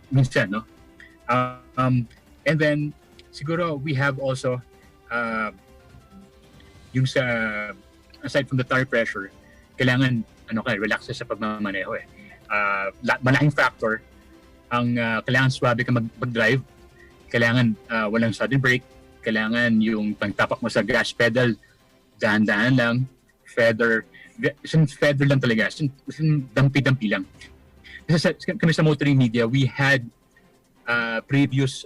minsan, no? And then, siguro we have also yung aside from the tire pressure, kailangan relax sa pagmamaneho eh. Malaking factor ang kailangan swabe ka mag-drive, kailangan walang sudden brake, kailangan yung pangtapak mo sa gas pedal dahan-dahan lang, feather lang talaga, dampi-dampi lang. Kasi kami sa motoring media, we had previous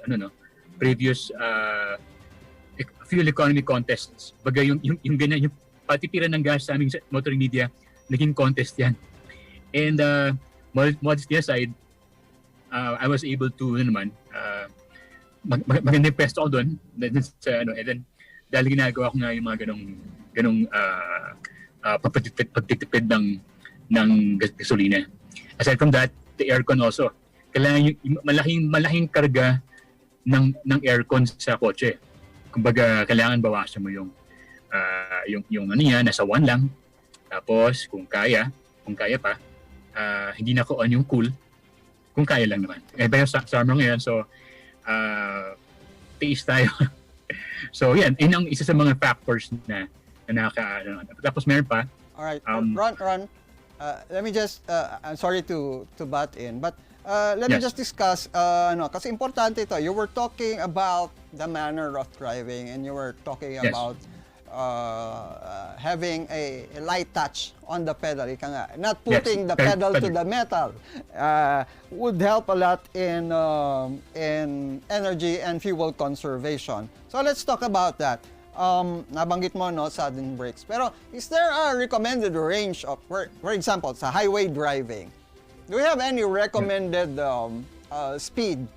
fuel economy contests. Bagay yung ganyan, yung patipiran ng gas sa aming motoring media, naging contest yan. And modesty aside, I was able to magandang pesto ako doon. And then dahil ginagawa ko nga yung mga ganong pagtitipid ng gasolina. Aside from that, the aircon also. Kailangan yung malaking karga ng aircon sa kotse. Kumbaga, kailangan bawasan mo yung nasa 1 lang. Tapos, kung kaya pa, hindi na ko on yung cool. Kung kaya lang naman. Pero sa summer ngayon, so, tiis tayo. So, yan. Yun ang isa sa mga factors na tapos meron pa. Alright, Ron, let me just, I'm sorry to butt in, but let me just discuss, kasi importante ito. You were talking about the manner of driving and you were talking about having a light touch on the pedal. Ika nga, not putting the pedal to the metal would help a lot in energy and fuel conservation. So let's talk about that. Nabanggit mo, sudden brakes. Pero is there a recommended range of, for example, sa highway driving, Do you have any recommended speed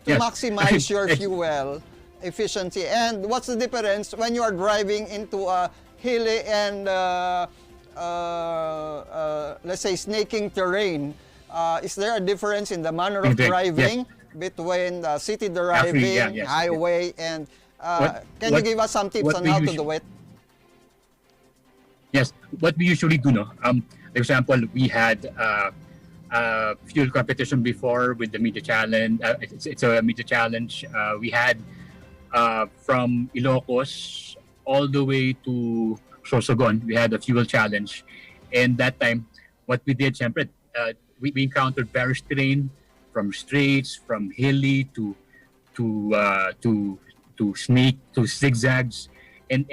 to Yes. maximize your fuel efficiency? And what's the difference when you are driving into a hilly and let's say snaking terrain? Is there a difference in the manner of Yes. driving between city driving, yes. highway, and can you what- give us some tips what on we how to usu- do it? Yes, what we usually do, no. For example, we had fuel competition before with the media challenge. It's a media challenge. We had from Ilocos all the way to Sorsogon. We had a fuel challenge, and that time, what we did, syempre, we encountered various terrain, from straights, from hilly to snake to zigzags, and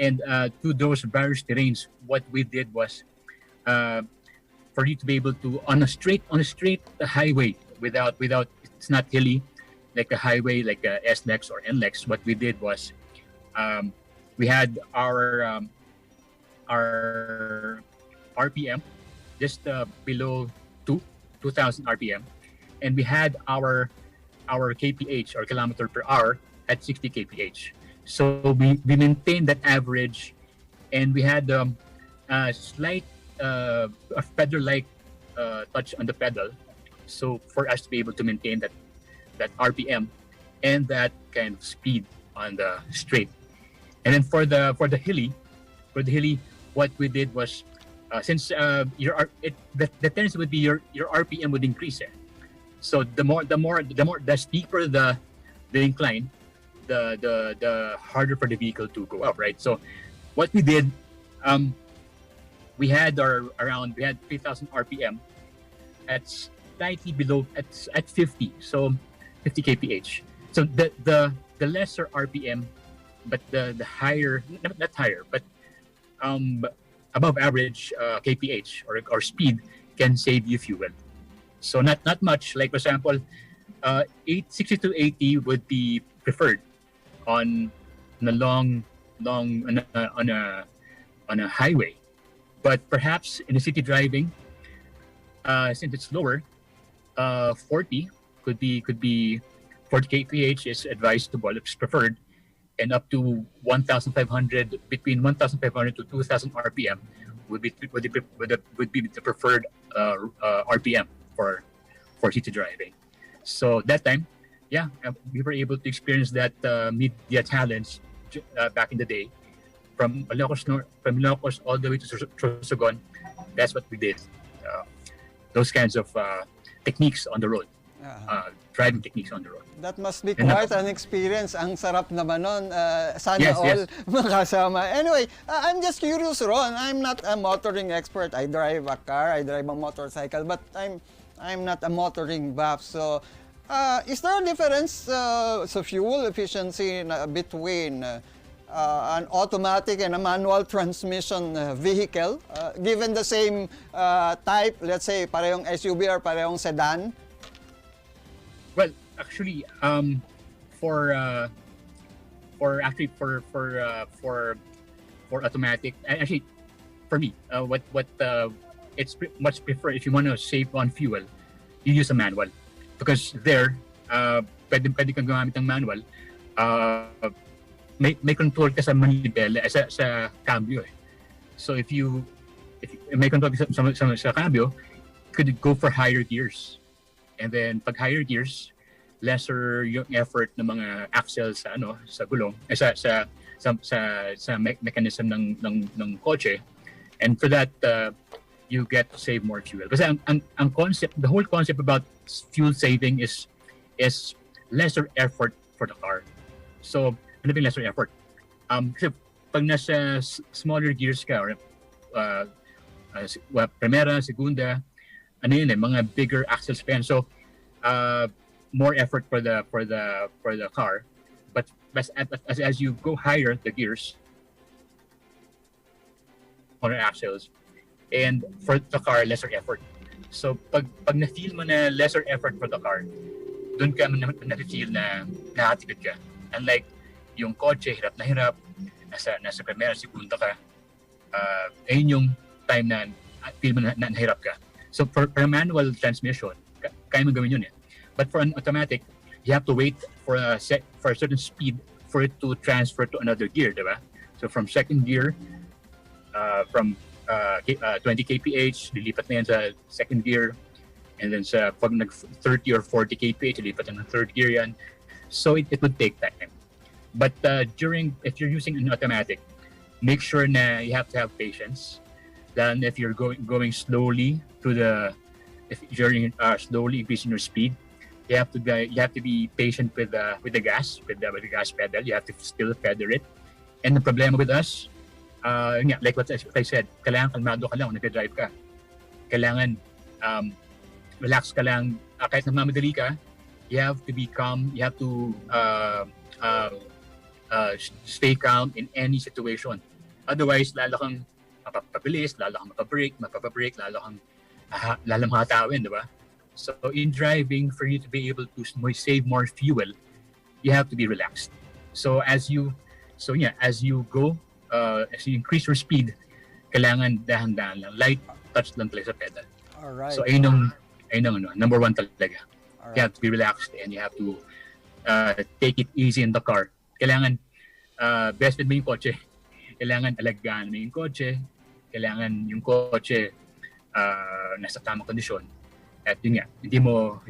to those various terrains, what we did was for you to be able to on a straight highway without it's not hilly like a highway like a S-Lex or N-Lex. What we did was we had our RPM just below 2,000 RPM, and we had our kph or kilometer per hour at 60 kph. So we maintained that average, and we had a slight a pedal-like touch on the pedal, so for us to be able to maintain that RPM and that kind of speed on the straight. And then for the hilly, what we did was since the tendency would be your RPM would increase. So the steeper the incline, the harder for the vehicle to go up, right? So what we did, we had 3,000 RPM at slightly below at 50, so 50 kph. So the lesser RPM, but the higher, not higher, but above average kph or speed can save you fuel. So not much. Like for example, 60 to 80 would be preferred on a long on a highway, but perhaps in the city driving, since it's lower, 40 could be 40 kph is advisable, it's preferred, and up to 1,500, between 1,500 to 2,000 RPM would be the preferred RPM for city driving. So that time, we were able to experience that media challenge back in the day, from Ilocos all the way to Sorsogon. That's what we did. Those kinds of techniques on the road, driving techniques on the road. That must be quite an experience. Ang sarap naman nun. Sana Yes, all yes. makasama. Anyway, I'm just curious, Ron. I'm not a motoring expert. I drive a car, I drive a motorcycle, but I'm not a motoring buff. So, is there a difference sa fuel efficiency between an automatic and a manual transmission vehicle? Given the same type, let's say parehong SUV or parehong sedan? Well, actually, for automatic, actually, for me, it's much preferred if you want to save on fuel, you use a manual, because there, pwede kang gumamit ng manual. May control ka sa manibela, sa cambio. So if you may control ka sa cambio, could go for higher gears. And then pag higher gears, lesser yung effort ng mga axles sa gulong, sa mechanism ng kotse. And for that, you get to save more fuel. Kasi ang concept, the whole concept about fuel saving is lesser effort for the car. So, ano ba yung lesser effort? Kasi pag nasa smaller gears ka, or primera, segunda, mga bigger axle span. So, more effort for the car. But as you go higher, the gears, on axles, and for the car, lesser effort. So, pag na-feel mo na lesser effort for the car, doon ka na-feel na nakatipid ka. Unlike yung kotse, hirap na hirap, nasa primera, segunda ka, ayun yung time na feel mo na hirap ka. So for a manual transmission, kaya mo gawin yun eh. But for an automatic, you have to wait for a certain speed for it to transfer to another gear, diba? So from second gear, from 20 kph, lilipat na yan sa second gear. And then sa pag nag 30 or 40 kph, lilipat na ng third gear yan. So it would take time. But if you're using an automatic, make sure na you have to have patience. Then if you're going slowly if you're slowly increasing your speed, you have to be patient with the gas pedal. You have to still feather it. And the problema with us, like what I said, kailangan kalmado ka lang kung nag-drive ka. Kailangan relax ka lang. Kahit nagmamadali ka, you have to be calm. You have to stay calm in any situation. Otherwise, lalo kang mapapabilis, lalo kang mapapabreak, lalo kang hatawin, di ba? So in driving, for you to be able to save more fuel, you have to be relaxed. So as you go, as you increase your speed, kailangan dahan-dahan lang, light touch lang talaga sa pedal. All right. So ayun ang number one talaga. All right. You have to be relaxed and you have to take it easy in the car. Kailangan best friend mo yung kotse. Kailangan alagaan mo yung kotse. Kailangan yung kotse nasa tamang kondisyon. At yun nga, hindi mo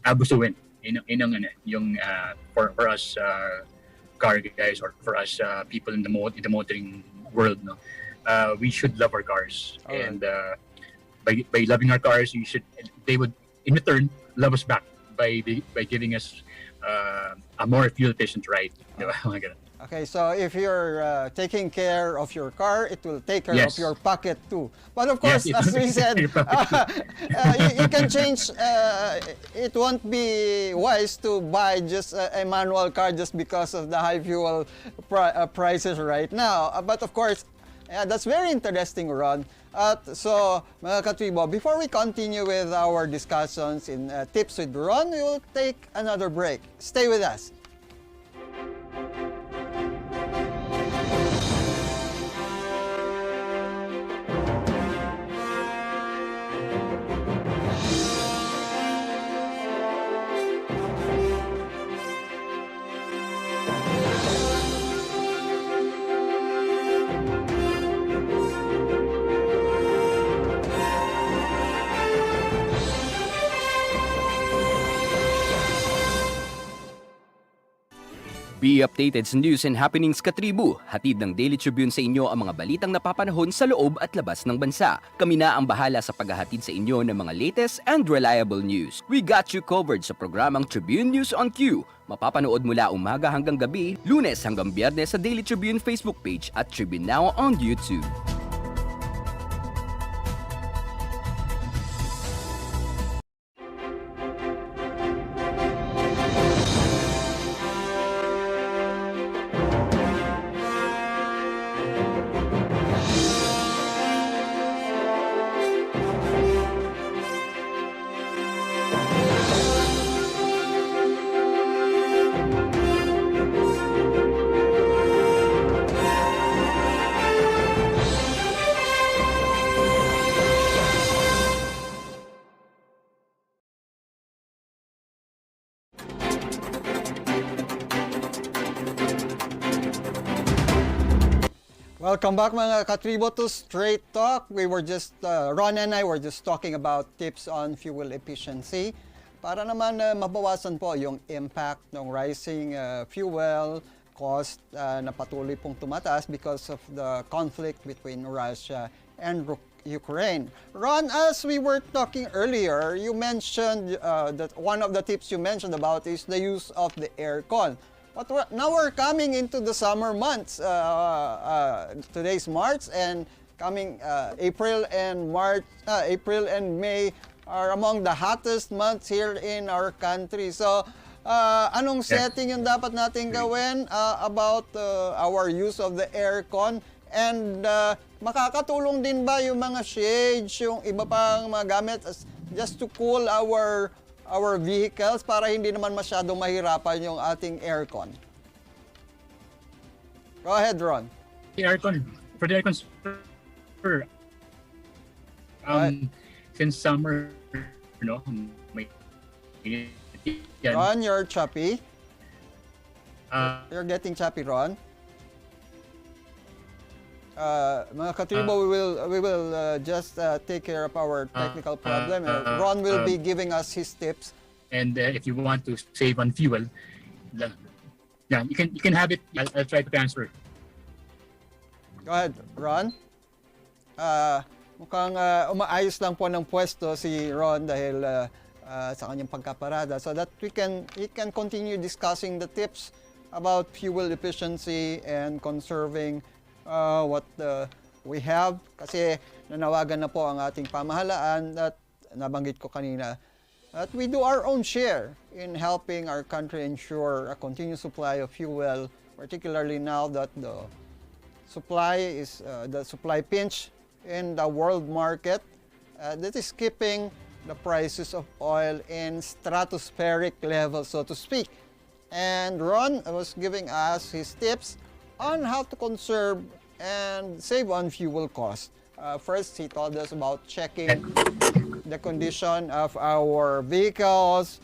abusuin. Yung for us car guys, or for us people in the motoring world, no, we should love our cars. Alright. And by loving our cars, they would in return love us back by giving us a more fuel efficient ride. Diba? Okay, so if you're taking care of your car, it will take care Yes. of your pocket too. But of course, Yes, as we said, your pocket. you can change. It won't be wise to buy just a manual car just because of the high fuel prices right now. But of course, that's very interesting, Ron. So, mga katribo, before we continue with our discussions in Tips with Ron, we will take another break. Stay with us. Be updated sa news and happenings katribu. Hatid ng Daily Tribune sa inyo ang mga balitang napapanahon sa loob at labas ng bansa. Kami na ang bahala sa paghahatid sa inyo ng mga latest and reliable news. We got you covered sa programang Tribune News on Q. Mapapanood mula umaga hanggang gabi, Lunes hanggang Biyernes sa Daily Tribune Facebook page at Tribune Now on YouTube. Welcome back mga katribo to Straight Talk. We were just, Ron and I were just talking about tips on fuel efficiency para naman mabawasan po yung impact ng rising fuel cost na patuloy pong tumataas because of the conflict between Russia and Ukraine. Ron, as we were talking earlier, you mentioned that one of the tips you mentioned about is the use of the aircon. But now we're coming into the summer months. Today's March, and coming April and May are among the hottest months here in our country. So, anong setting yung dapat natin gawin about our use of the aircon? And makakatulong din ba yung mga shades, yung iba pang mga gamit just to cool our vehicles para hindi naman masyadong mahirapan yung ating aircon? Go ahead, Ron. The aircon, for the aircon, Since summer, may yan. Ron, you're choppy. Uh, You're getting choppy, Ron. Mga katribo, we will just take care of our technical problem. Ron will be giving us his tips. and if you want to save on fuel, yeah, you can have it. I'll try to transfer. Go ahead, Ron. Mukhang umaayos lang po ng pwesto si Ron dahil sa kanyang pagkaparada so that he can continue discussing the tips about fuel efficiency and conserving what we have. Kasi nanawagan na po ang ating pamahalaan at nabanggit ko kanina that we do our own share in helping our country ensure a continuous supply of fuel, particularly now that the supply pinch in the world market that is keeping the prices of oil in stratospheric levels, so to speak. And Ron was giving us his tips on how to conserve and save on fuel costs. First, he told us about checking the condition of our vehicles,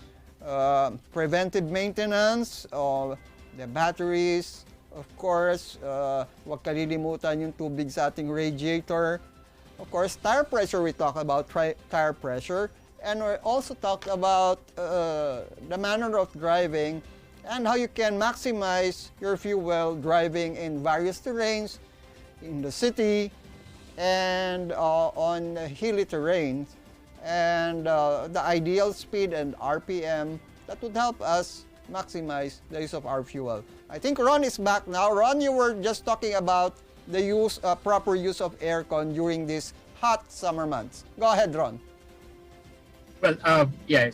preventive maintenance of the batteries. Of course, huwag kalilimutan yung tubig sa ating radiator. Of course, tire pressure, we talked about tire pressure. And we also talked about the manner of driving and how you can maximize your fuel driving in various terrains, in the city, and on hilly terrains. And the ideal speed and RPM that would help us maximize the use of our fuel. I think Ron is back now. Ron, you were just talking about the proper use of aircon during these hot summer months. Go ahead, Ron. Well, yeah,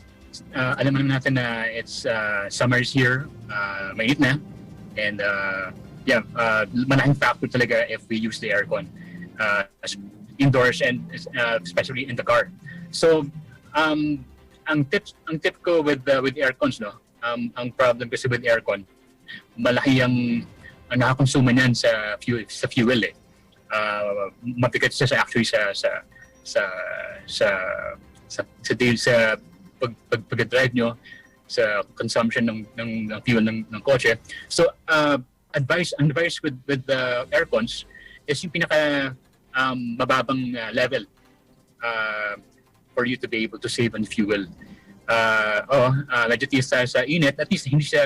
alam naman natin na it's summer's here, mainit na, and yeah, malaking factor talaga if we use the aircon indoors and especially in the car. So, ang tip ko with aircons, no, ang problem kasi with aircon, malaki ang nakakonsume niyan sa fuel eh. Mabigat siya actually sa pag-drive nyo, sa consumption ng fuel ng kotse. So advice with the aircons is yung pinaka mababang level for you to be able to save on fuel. Medyo tiis sa init, at least hindi siya,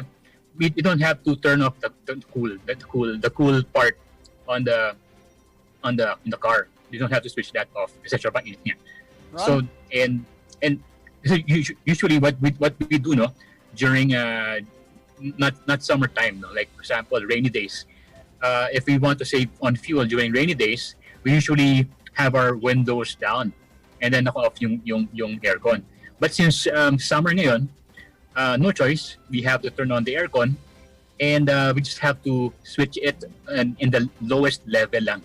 we don't have to turn off the cool part on the car. You don't have to switch that off kasi sobrang init niya. Right. So and usually what we do, no, during not summertime, no, like for example rainy days, if we want to save on fuel during rainy days, we usually have our windows down and then naka-off yung aircon. But since summer ngayon, no choice, we have to turn on the aircon and we just have to switch it in the lowest level lang.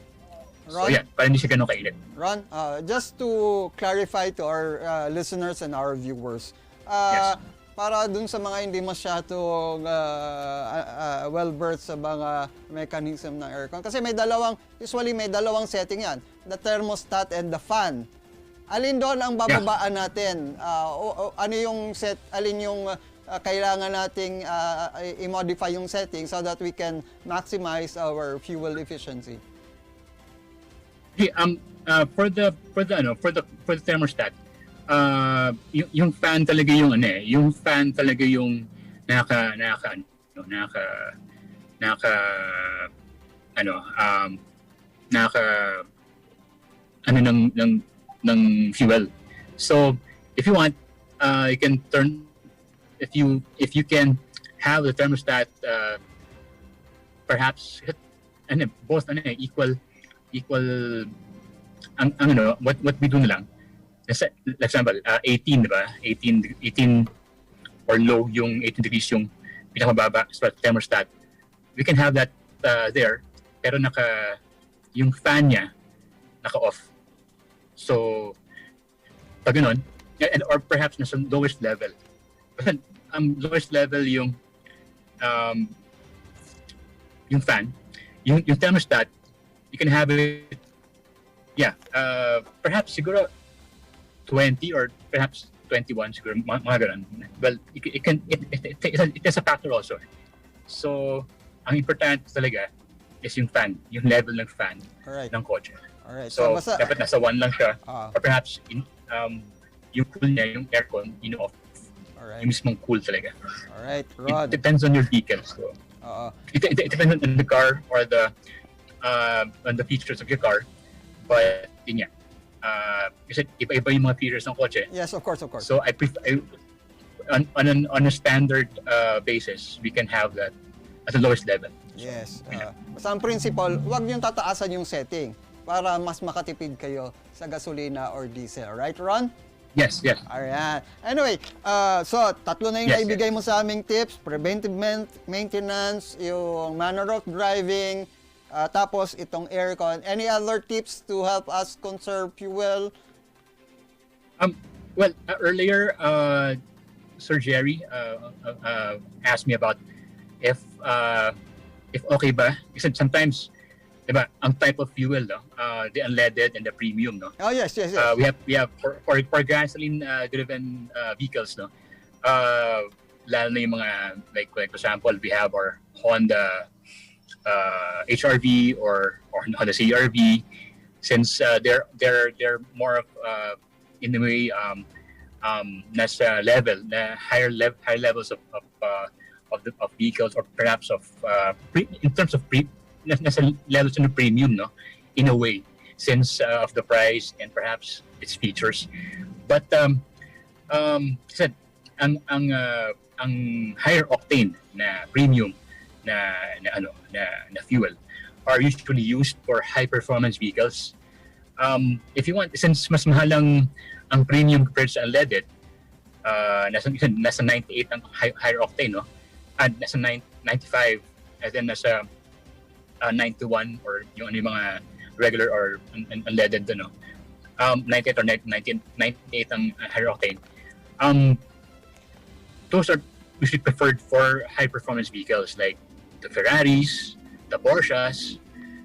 Ron, So yeah, para hindi siya ganun kainit. Ron, just to clarify to our listeners and our viewers, Yes. para dun sa mga hindi masyadong well-versed sa mga mechanism ng aircon, kasi usually may dalawang setting yan, the thermostat and the fan. Alin doon ang bababaan natin? Alin yung kailangan nating i-modify yung setting so that we can maximize our fuel efficiency? Okay, for the thermostat, yung fan talaga yung ng fuel. So if you want, you can turn, if you can have the thermostat perhaps both equal what we do na lang. Like example, 18, diba? 18 or low yung 18 degrees yung pinakamababa sa thermostat. We can have that there, pero yung fan niya naka-off. So pag ganun, or perhaps nasa lowest level. Kasi lowest level yung fan, yung thermostat, you can have it, perhaps siguro 20 or perhaps 21 siguro, mga ganun. Well, it is a factor also. So, ang important talaga is yung fan, yung level ng fan Alright. ng kotse. Alright. So, basta, dapat nasa 1 lang siya. ah, Or perhaps, yung cool niya, yung aircon, off. alright. Yung mismong cool talaga. Alright, It Ron. depends on your vehicle. So, Oo. it depends on the car or on the features of your car. But, yun nga. Kasi iba-iba yung mga features ng kotse. Yes, of course. So, on a standard basis, we can have that at the lowest level. Yes. Basta ang principle, huwag niyong tataasan yung setting para mas makatipid kayo sa gasolina or diesel. Right, Ron? Yes. Alright. Anyway, so tatlo na yung Yes, naibigay mo sa aming tips. Preventive maintenance, yung manner of driving, tapos itong aircon. Any other tips to help us conserve fuel? Well, earlier, Sir Jerry asked me about if okay ba? Kasi sometimes, diba, ang type of fuel, no? The unleaded and the premium, no? Oh, yes. We have for gasoline driven vehicles, no? Lalo na yung mga like for example, we have our Honda HRV or Honda CRV, since they're more of in a way nasa level na higher levels of vehicles, or perhaps of in terms of nasa levels ng premium, no, in a way, since of the price and perhaps its features. But said ang higher octane na premium na fuel are usually used for high performance vehicles. If you want, since mas mahal ang premium compared sa unleaded, nasa 98 ang higher octane, no? And nasa 95, and then nasa 91 or yung mga regular or unleaded, no? 98 or 98 ang higher octane. Those are usually preferred for high performance vehicles like the Ferraris, the Porsches.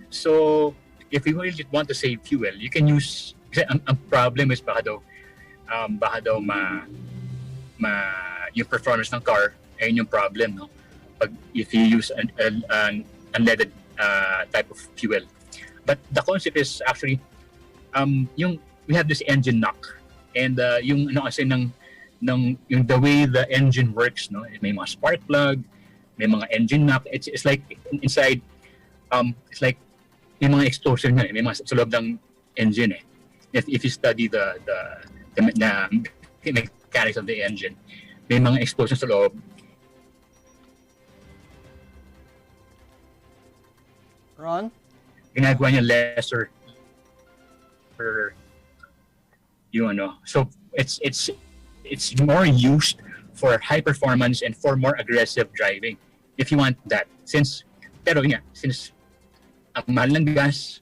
So if you really want to save fuel, you can use, kasi ang problem is baka daw yung performance ng car, ayun yung problem, no? If you use an unleaded type of fuel. But the concept is actually we have this engine knock, and yung kasi yung the way the engine works, no? May mga spark plug, may mga engine knock. It's like inside, it's like may mga explosion nga, may mga sa loob ng engine, eh. If you study the mechanics of the engine, may mga explosions sa loob. Ron? Ginagawa niya lesser for yung so it's more used for high performance and for more aggressive driving if you want that, since ang mahal ng gas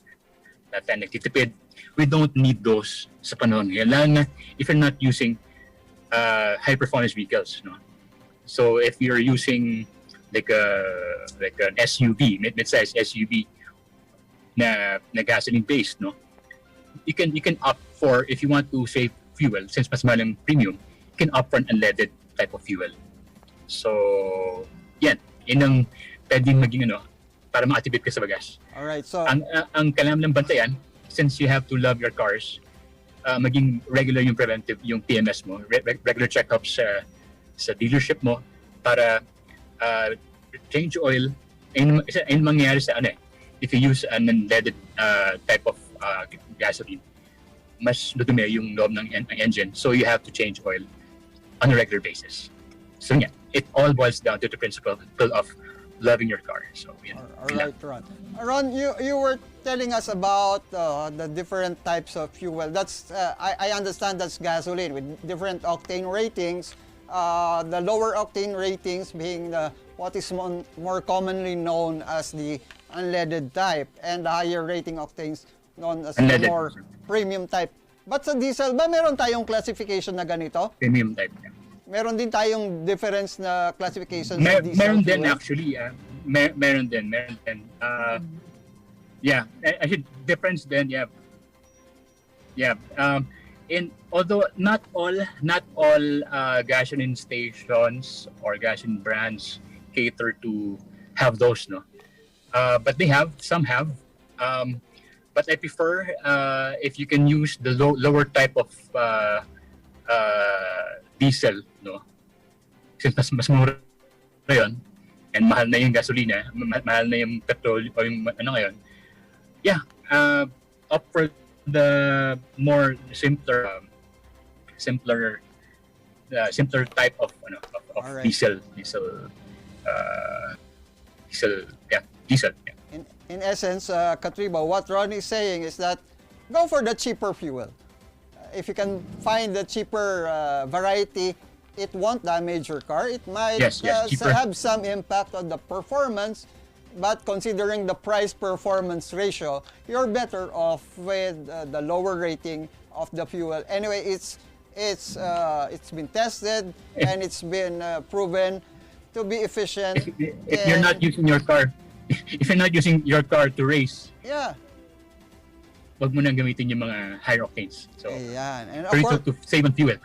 na tayo nagtitipid, we don't need those sa panahon ngayon, lalo na if you're not using high performance vehicles, no? So if you're using like an SUV, mid-size SUV na gasoline based, no, you can opt for, if you want to save fuel, since mas mahal ang premium, you can opt for an unleaded type of fuel. So yun ang pwedeng maging para makatipid ka sa bagas. Alright, so Ang kailangan ng bantayan, since you have to love your cars, maging regular yung preventive, yung PMS mo, regular checkups sa dealership mo para change oil. Ayun mangyayari sa if you use an unleaded type of gasoline, mas dudumi yung loob ng engine, so you have to change oil on a regular basis. So yeah, it all boils down to the principle of loving your car. So yeah. Alright, Ron. Ron, you were telling us about the different types of fuel. That's I understand that's gasoline with different octane ratings. The lower octane ratings being what is more commonly known as the unleaded type, and the higher rating octanes known as the more premium type. But sa diesel ba meron tayong classification na ganito? Premium type. Meron din tayong difference na classification sa diesel meron fuel? din actually. Meron din. Yeah, I should difference then. Yeah. And although not all gasoline stations or gasoline brands cater to have those, no. But some have. But I prefer if you can use the lower type of diesel, no. Since mas mura yun, and mahal na yung gasolina, mahal na yung petrol o yung ano ngayon. Yeah, opt for the more simpler type of Alright. diesel. Yeah. In essence, Katribo, what Ron is saying is that go for the cheaper fuel. If you can find the cheaper variety, it won't damage your car. It might Yes, cheaper. have some impact on the performance, but considering the price-performance ratio, you're better off with the lower rating of the fuel. Anyway, it's been tested and it's been proven to be efficient. If you're not using your car, if you're not using your car to race, Yeah. wag mo nang gamitin yung mga high octanes. So, Ayan. And of for course, it to save on fuel.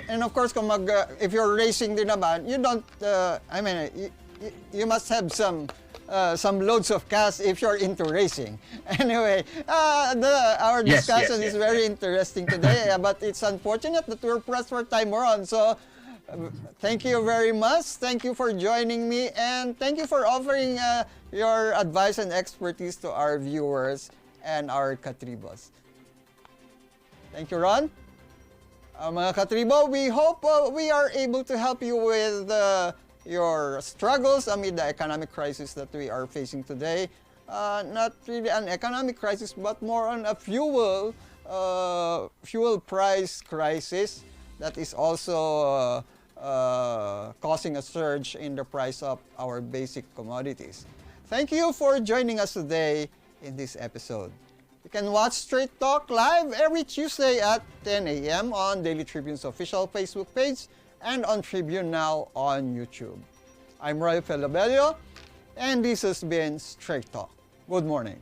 and of course, kung if you're racing din naman, you don't, you must have some loads of cash if you're into racing. Anyway, our Yes, discussion yes, is yes, very yes. interesting today, but it's unfortunate that we're pressed for time, Ron. So, thank you very much. Thank you for joining me, and thank you for offering your advice and expertise to our viewers and our Katribos. Thank you, Ron. Mga Katribo, we hope we are able to help you with your struggles amid the economic crisis that we are facing today. Not really an economic crisis, but more on a fuel price crisis that is also causing a surge in the price of our basic commodities. Thank you for joining us today in this episode. You can watch Straight Talk live every Tuesday at 10 a.m. on Daily Tribune's official Facebook page and on Tribune Now on YouTube. I'm Roy Pelovello, and this has been Straight Talk. Good morning.